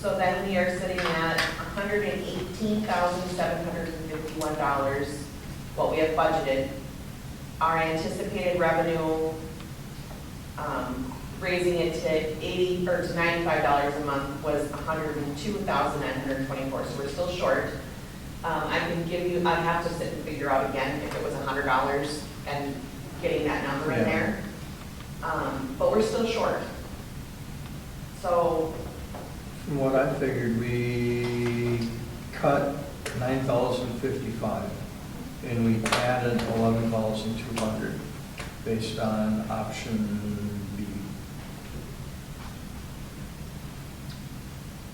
So then we are sitting at $118,751, what we have budgeted. our anticipated revenue, raising it to $80 or to $95 a month was $102,924, so we're still short. I can give you, I'd have to sit and figure out again if it was $100 and getting that number in Yeah. there. But we're still short. So, From what I figured, we cut 9,055 and we added 11,200 based on option B.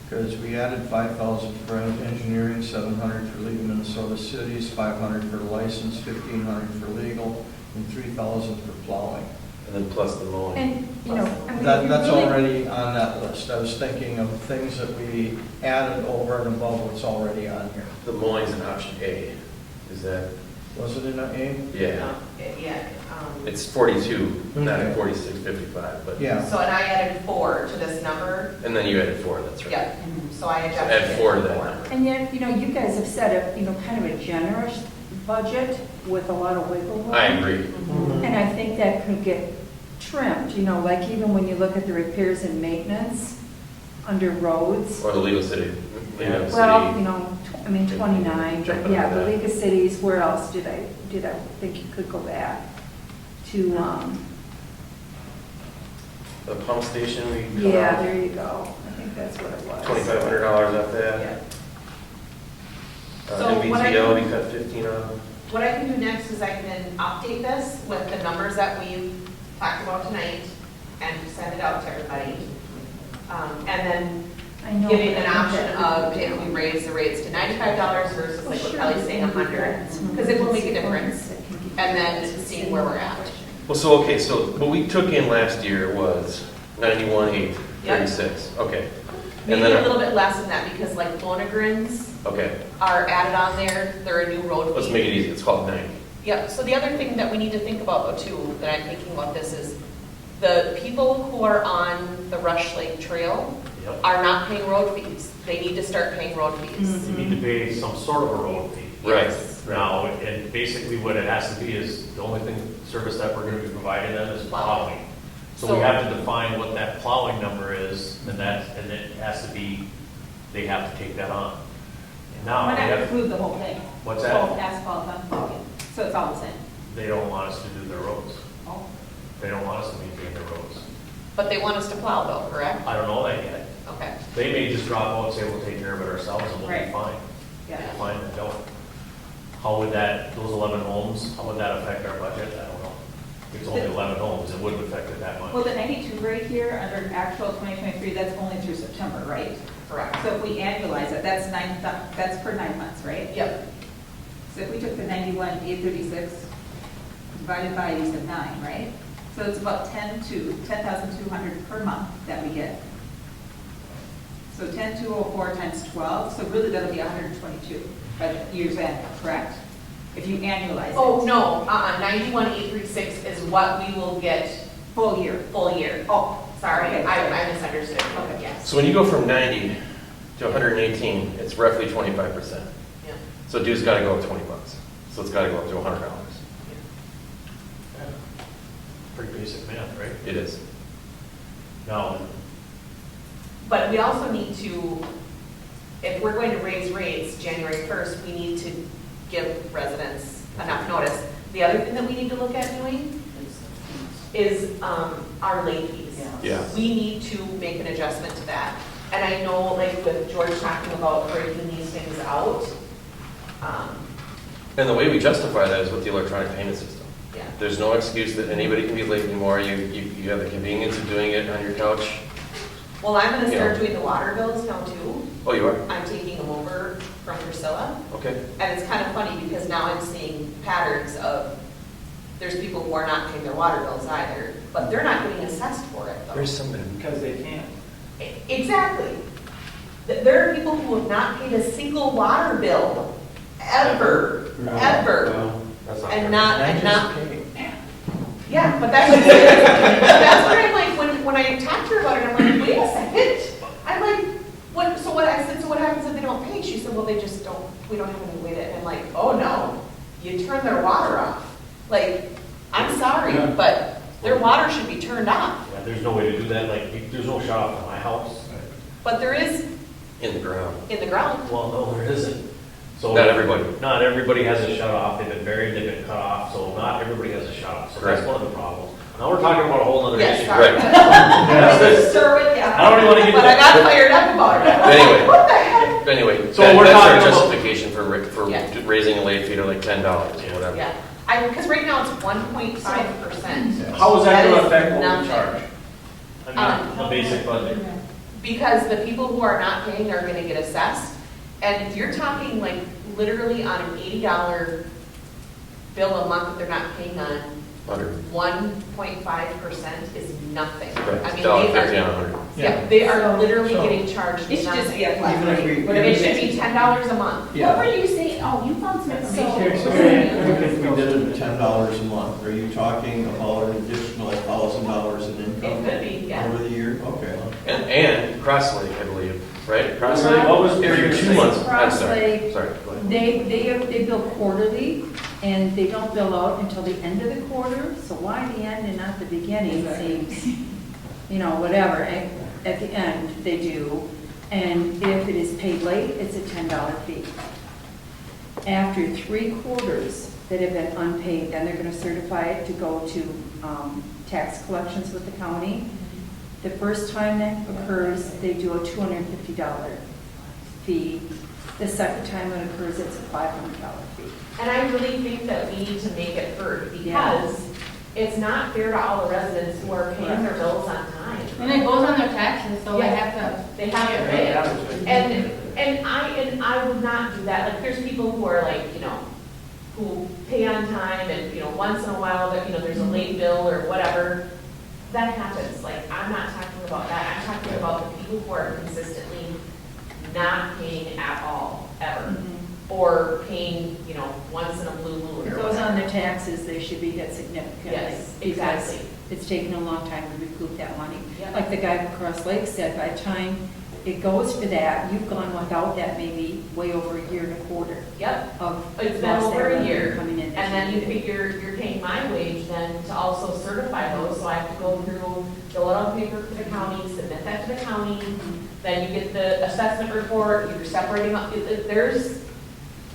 Because we added 5,000 for engineering, 700 for League of Minnesota Cities, 500 for license, 1,500 for legal, and 3,000 for plowing. And then plus the mowing. And, you know, I mean, if That's you really- already on that list. I was thinking of things that we added over and above what's already on here. The mowing's in option A. Is that, Was it in a? yeah. yeah. It's 42, not Okay. 46.55, but, Yeah. So, and I added 4 to this number. and then you added 4, that's right. Yep, so I So adjusted add it 4 to to that 4. number. And yet, you know, you guys have set a, you know, kind of a generous budget with a lot of wiggle room. I agree. And I think that could get trimmed, you know, like even when you look at the repairs and maintenance under roads. Or the legal city. Legal Well, city. you know, I mean, 29, but Jumping yeah, over the that. League of Cities, where else did I think you could go back to, The pump station, we cut yeah, off there you go. I think that's what it was. $2,500 off that. Yeah. So what I MBTL, can- we cut 15 off. What I can do next is I can update this with the numbers that we've talked about tonight and send it out to everybody. And then I know, giving but an I think option that of would be if we raise the rates to $95 versus Well, like what sure, Kelly's saying and 100, that's- because it will make a difference. And then seeing where we're at. Well, so, okay, so what we took in last year was 91,836, okay. And Maybe a then, little bit less than that because like Phonogrins okay, are added on there, they're a new road fee. let's make it easy, it's called 90. Yep, so the other thing that we need to think about though too, that I'm thinking about this is the people who are on the Rush Lake Trail Yep. are not paying road fees. They need to start paying road fees. You need to pay some sort of a road fee. Right. Yes. Now, and basically what it has to be is, the only service that we're gonna be providing them is plowing. So we So- have to define what that plowing number is, and it has to be, they have to take that on. And now, Why we not have, include the whole thing? What's that? Both asphalt and paving, so it's all the same. they don't want us to do their roads. Oh. They don't want us to maintain their roads. But they want us to plow though, correct? I don't know that yet. Okay. They may just drop out and say, we'll take care of it ourselves and we'll be Right. fine. Yeah. Fine, they don't. How would that, those 11 homes, how would that affect our budget? I don't know. If it's only 11 homes, it wouldn't affect it that much. Well, the 92 right here, under actual 2023, that's only through September, right? Correct. So if we annualize it, that's that's per 9 months, right? Yep. So if we took the 91,836 divided by, you said 9, right? So it's about 10,200 per month that we get. So 10,204 times 12, so really that'll be 122 by the year's end, correct? If you annualize it. Oh, no, 91,836 is what we will get Full year. full year. Oh, sorry, Okay. I misunderstood. Okay. Yes. So when you go from 90 to 118, it's roughly 25%. Yeah. So due's gotta go up 20 bucks. So it's gotta go up to $100. Pretty basic math, right? It is. Now, But we also need to, if we're going to raise rates January 1st, we need to give residents enough notice. The other thing that we need to look at doing is our late fees. Yeah. We need to make an adjustment to that. And I know, like with George talking about breaking these things out, And the way we justify that is with the electronic payment system. yeah. There's no excuse that anybody can be late anymore. You have the convenience of doing it on your couch. Well, I'm gonna start Yeah. doing the water bills now too. Oh, you are? I'm taking them over from Priscilla. Okay. And it's kind of funny because now I'm seeing patterns of, there's people who are not paying their water bills either, but they're not getting assessed for it though. There's somebody. Because they can't. Exactly. There are people who have not paid a single water bill, ever, ever. Well, that's not. And fair. not, I and just not, paid. yeah, but that's, that's what I'm like, when I talked to her about it, I'm like, wait a second. I'm like, what, so what, I said, so what happens if they don't pay? She said, well, they just don't, we don't have any way to, and I'm like, oh no, you turn their water off. Like, I'm sorry, Yeah. but their water should be turned off. Yeah, there's no way to do that, like, there's no shut off in my house. But there is In the ground. in the ground. Well, no, there isn't. So Not everybody. Not everybody has a shut off, they've been buried, they've been cut off, so not everybody has a shut off, so that's Correct. one of the problems. Now we're talking about a whole other Yes, issue. sorry. Right. Sure, yeah. I don't even wanna get But I got fired up about it. Anyway. What the heck? Anyway, So that- we're that's our talking about- justification for Yeah. raising a late fee to like $10 or whatever. Yeah, because right now it's 1.5%. How is that gonna That is affect what we nothing. charge? I mean, the basic budget. Because the people who are not paying are gonna get assessed. And if you're talking like literally on an $80 bill a month that they're not paying on, 1.5% is nothing. Right, I mean, $1.50 they on are, 100. yeah, they are So- literally so- getting charged It should just nothing. be a flat Even if rate. we- Whatever It you should be $10 a month. What Yeah. were you saying? Oh, you found some information. Here, so Even if we did it at $10 a month, are you talking about an additional $1,000 in income? It could be, yeah. Over the year, okay. And Cross Lake, I believe, right? Cross So Lake? what was Every the 2 months. I'm Cross sorry, Lake. sorry, go ahead. They bill quarterly, and they don't bill out until the end of the quarter, so why the end and not the beginning seems, whatever. At the end, they do, and if it is paid late, it's a $10 fee. After 3 quarters that have been unpaid, then they're gonna certify it to go to tax collections with the county. The first time that occurs, they do a $250 fee. The second time it occurs, it's a $500 fee. And I really think that we need to make it heard Yeah. because it's not fair to all the residents who are paying their bills on time. And it goes on their taxes, so they Yeah. have to. They have to pay it. And I would not do that. Like, there's people who are like, who pay on time and, once in a while, that, there's a late bill or whatever. That happens. Like, I'm not talking about that. I'm talking about the people who are consistently not paying at all, ever. Or paying, once in a blue moon It or goes on whatever. their taxes, they should be hit significantly. Yes, exactly. Because it's taken a long time to recoup that money. Yeah. Like the guy from Cross Lake said, by the time it goes for that, you've gone without that maybe way over a year and a quarter Yep. of. It's been lost over a revenue year, coming in. and then you figure you're paying my wage then to also certify those, so I have to go through, fill out a paper for the county, submit that to the county, then you get the assessment report, you're separating up,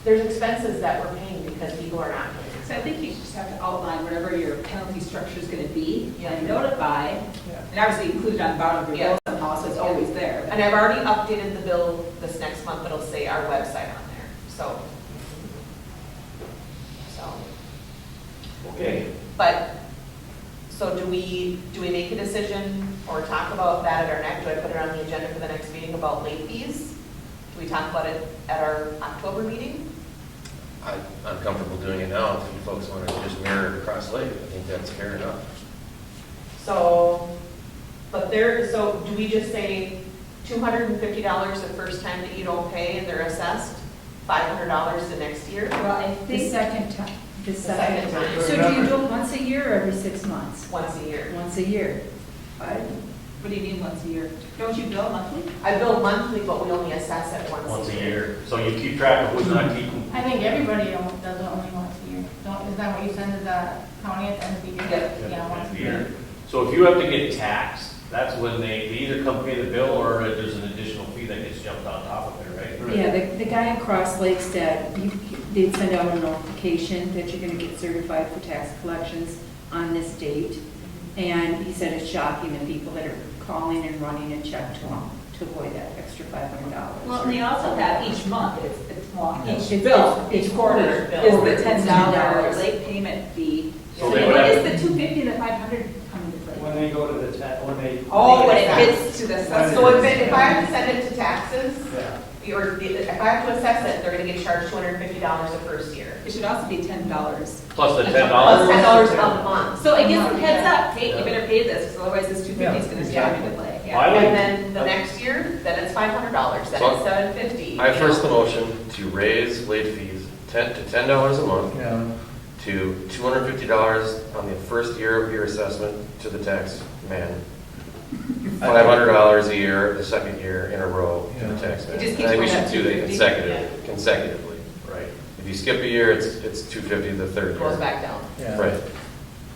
there's expenses that we're paying because people are not paying. So I think you just have to outline whatever your penalty structure is going to be, Yeah. and notify, and obviously include it on the bottom of your Yeah. bill somehow, so it's always there. And I've already updated the bill this next month, it'll say our website on there, so. Okay. But, so do we make a decision or talk about that at our next, do I put it on the agenda for the next meeting about late fees? Do we talk about it at our October meeting? I'm comfortable doing it now. If you folks want to just mirror it across Lake, I think that's fair enough. So, so do we just say $250 the first time that you don't pay and they're assessed? $500 the next year? Well, I think. The second time. The second time. So do you do it once a year or every 6 months? Once a year. Once a year. What do you mean once a year? Don't you bill monthly? I bill monthly, but we only assess it once a year. So you keep track of who's not keeping. I think everybody does it only once a year. Is that what you send to the county at the end of the year? Yeah, once a year. So if you have to get taxed, that's when they either come pay the bill or there's an additional fee that gets jumped on top of it, right? Yeah, the guy in Cross Lake said, they'd send out a notification that you're gonna get certified for tax collections on this date. And he said it's shocking the people that are calling and running a check to them to avoid that extra $500. Well, and they also have each month, each It's- bill, it's each quarter bill. is the $10 late payment fee. So So they when would is have- the 250 and the 500 come into play? When they go to the when they. Oh, when it When it gets to the When assessment. So if I have to send it to taxes, Yeah. or if I have to assess it, they're gonna get charged $250 the first year. It should also be $10. Plus the Plus $10. $10 a month. So it gives them heads up, hey, you better pay this, because otherwise this 250 is going to Yeah. come into play. Well, I would- And then the next year, then it's $500, then So- it's $750. I first the motion to raise late fees to $10 a month Yeah, to $250 on the first year of your assessment to the tax man. $500 a year, the second year in a row to the Yeah. tax man. It just I keeps think we going should up do that 250. consecutively. Right. If you skip a year, it's $250 the third Goes year. back down. yeah. Right.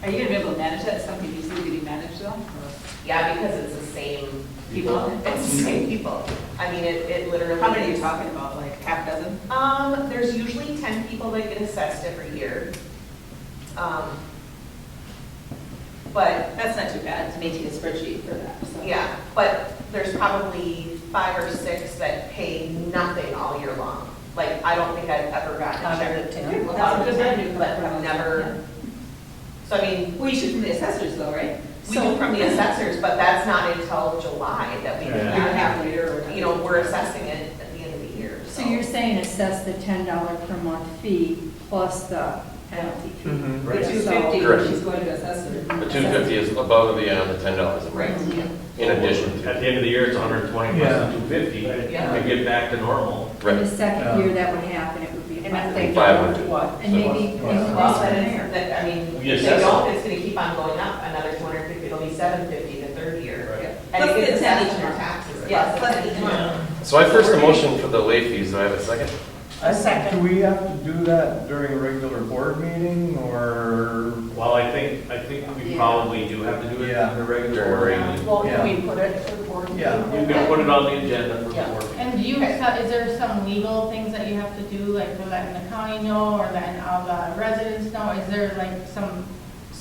Are you gonna be able to manage that? Something easily getting managed though? Yeah, because it's the same, People? it's the same people. I mean, it literally. How many are you is- talking about, like half dozen? There's usually 10 people that get assessed every year. But, That's not too bad to maintain a spreadsheet for that, so. yeah, but there's probably 5 or 6 that pay nothing all year long. Like, I don't think I've ever gotten a Out of check. the 10. Well, That's out a of good 10, revenue but for I've us, never, so I mean, Well, you should from the assessors though, right? we do from the assessors, but that's not until July that we do Yeah. Year and a that. half later or whatever. You know, we're assessing it at the end of the year, So you're saying assess the $10 per month fee plus the penalty fee? Mhm. The Right. 250, Correct. she's going to assessor. The 250 is above and beyond the $10 a month. Right. In addition At to. the end of the year, it's 120 plus Yeah. the 250, Yeah. to get back to normal. In the Right. second Yeah. year that would happen, it would be And if they 500. don't, what? And maybe Yeah. increase Well, from then there. it's, that, I mean, We if they assess don't, it. it's gonna keep on going up, another 250, it'll be 750 the third year. Right. And Plus it gets the assessed each in your month. taxes. Yeah, plus the each month. So I first the motion for the late fees. Do I have a second? A second. Do we have to do that during a regular board meeting, or? Well, I think we Yeah. probably do have to do it Yeah. in the regular board meeting. Well, Yeah. can we put it for the board meeting? Yeah. You can put it on the agenda for the Yeah. board meeting. And do you, is there some legal things that you have to do, like for letting the county know, or letting all the residents know? Is there like some,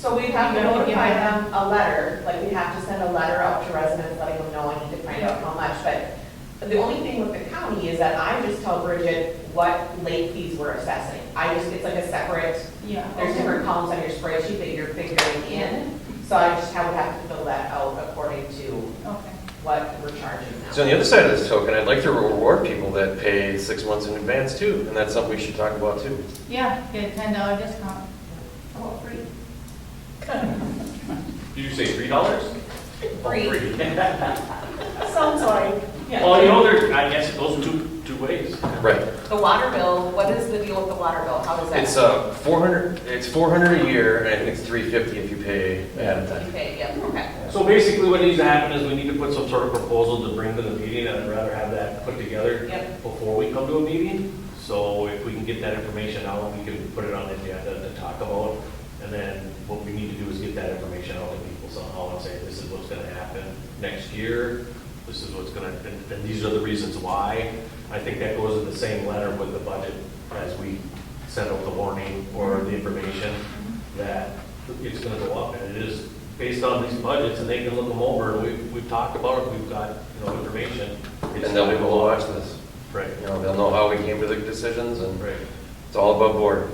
So we'd have to You have to notify give them a letter, like we'd have to send a letter out to residents letting them know I need to find out how much, but the only thing with the county is that I just tell Bridget what late fees we're assessing. It's like a separate, yeah? there's different columns on your spreadsheet that you're figuring in, so I just would have to fill that out according to Okay. what we're charging So on now. the other side of this token, I'd like to reward people that pay 6 months in advance too, and that's something we should talk about too. Yeah, get a $10 discount. How about free? Did you say $3? Free. Free. Sounds like, Well, you know, I guess it goes two ways. Right. The water bill, what is the deal with the water bill? How does that? It's 400. It's 400 a year, and I think it's 350 if you pay ahead of time. Okay, yeah, okay. So basically what needs to happen is we need to put some sort of proposal to bring to the meeting, and I'd rather have that put together Yep. before we come to a meeting. So if we can get that information out, we can put it on the agenda to talk about. And then what we need to do is get that information out to people somehow and say, this is what's gonna happen next year. This is what's gonna, and these are the reasons why. I think that goes in the same letter with the budget as we send out the warning or the information that it's gonna go up. And it is based on these budgets, and they can look them over, and we've talked about it, we've got, information. It's And they'll be gonna able go to up. watch this. Right, You know, they'll know how we came to the decisions, and right. it's all above board.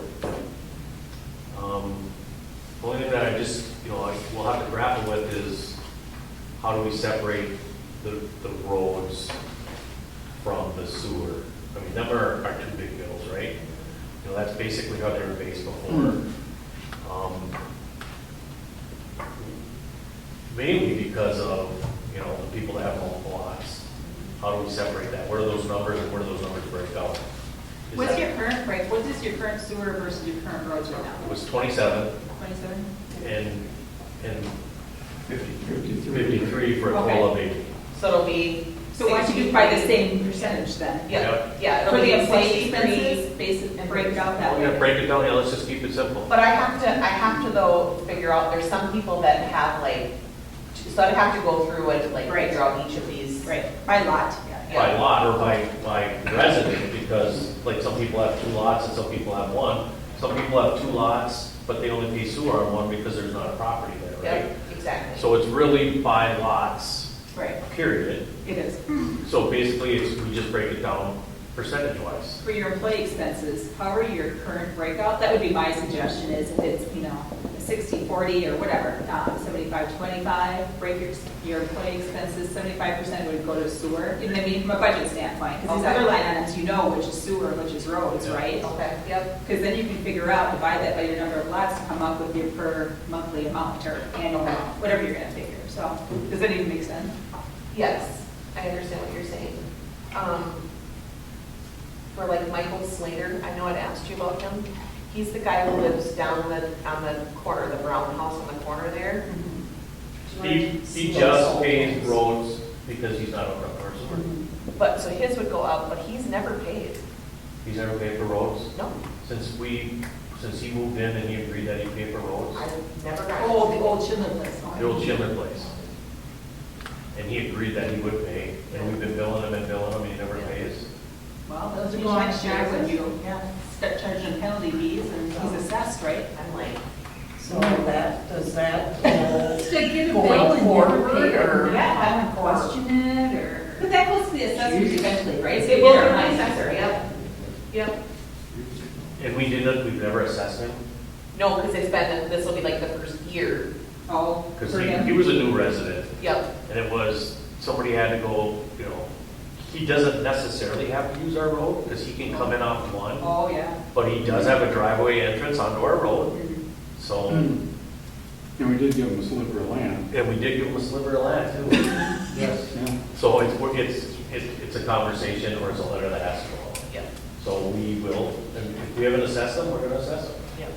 The only thing that I just, we'll have to grapple with is how do we separate the roads from the sewer? I mean, them are two big bills, right? That's basically how they were based before. Mainly because of, the people that have multiple lots. How do we separate that? Where are those numbers and where do those numbers break out? Is What's that- your current price, what is your current sewer versus your current roads right It now? was 27 27? and 53. 53 for a Okay. COLA baby. So it'll be. So why don't you do by the same percentage then? Yeah, yeah. For it'll the be employee 63. expenses, basic, break it out that We're gonna way. break it down, yeah, let's just keep it simple. But I have to though figure out, there's some people that have like, so I'd have to go through and like Right. figure out each of these. Right, by lot, yeah. By lot or by resident, because like some people have 2 lots and some people have 1. Some people have 2 lots, but they only pay sewer on 1 because there's not a property there, right? Yep, exactly. So it's really by lots, Right, period. it is. So basically, we just break it down percentage-wise. For your employee expenses, however your current breakout, that would be my suggestion is if it's, 60-40 or whatever, 75-25, break your employee expenses, 75% would go to sewer, you know what I mean, from a budget standpoint. Because these Okay. other line items, you know which is sewer, which is roads, Yeah. right? Okay, yep, Because then you can figure out, divide that by your number of lots to come up with your per monthly amount or annual amount, whatever you're gonna figure. So, does that even make sense? yes, I understand what you're saying. For like Michael Slater, I know I'd asked you about him. He's the guy who lives down on the corner, the brown house on the corner there. Do you wanna- He just pays roads because he's not a our sewer. But, so his would go up, but he's never paid. He's never paid for roads No, since we since he moved in and he agreed that he'd pay for roads, I never got. Oh, the old Schindler place. the old Schindler place. And he agreed that he would pay, and we've been billing him, and he never pays. Well, those are Go on, next year when taxes. you start charging penalty fees and he's assessed, right? I'm like, So that, does that go To get a bill going and never forward pay or? or Yeah. question it, or? But that goes to the assessors eventually, right? So it you will get be our my money. assessor, yep. Yep. And we've never assessed him, No, because it's been, this will be like the first year. Oh, because for he him. was a new resident, Yep. and it was, somebody had to go, he doesn't necessarily have to use our road, because he can come in off one, Oh, yeah. but he does have a driveway entrance onto our road, Mhm. so, And we did give them a sliver of land. and we did give him a sliver of land too. Yes. Yeah. So it's a conversation, or it's a letter that has to go out. Yep. So we will, and if we haven't assessed them, we're gonna assess them. Yep.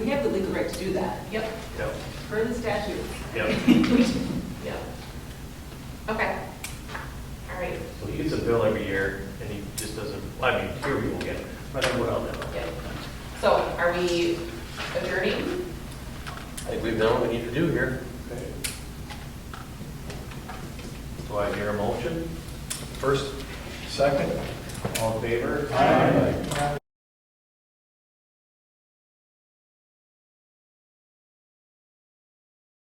We have the legal right to do that. Yep. Yep, Per the statute. yep. Yep. Okay. All right. So he gets a bill every year, and he just doesn't, here we will get, but I'm going on that. Yep. So are we adjourning? I think we've done what we need to do here. Okay. Do I hear a motion? First, Second? All in favor? Aye.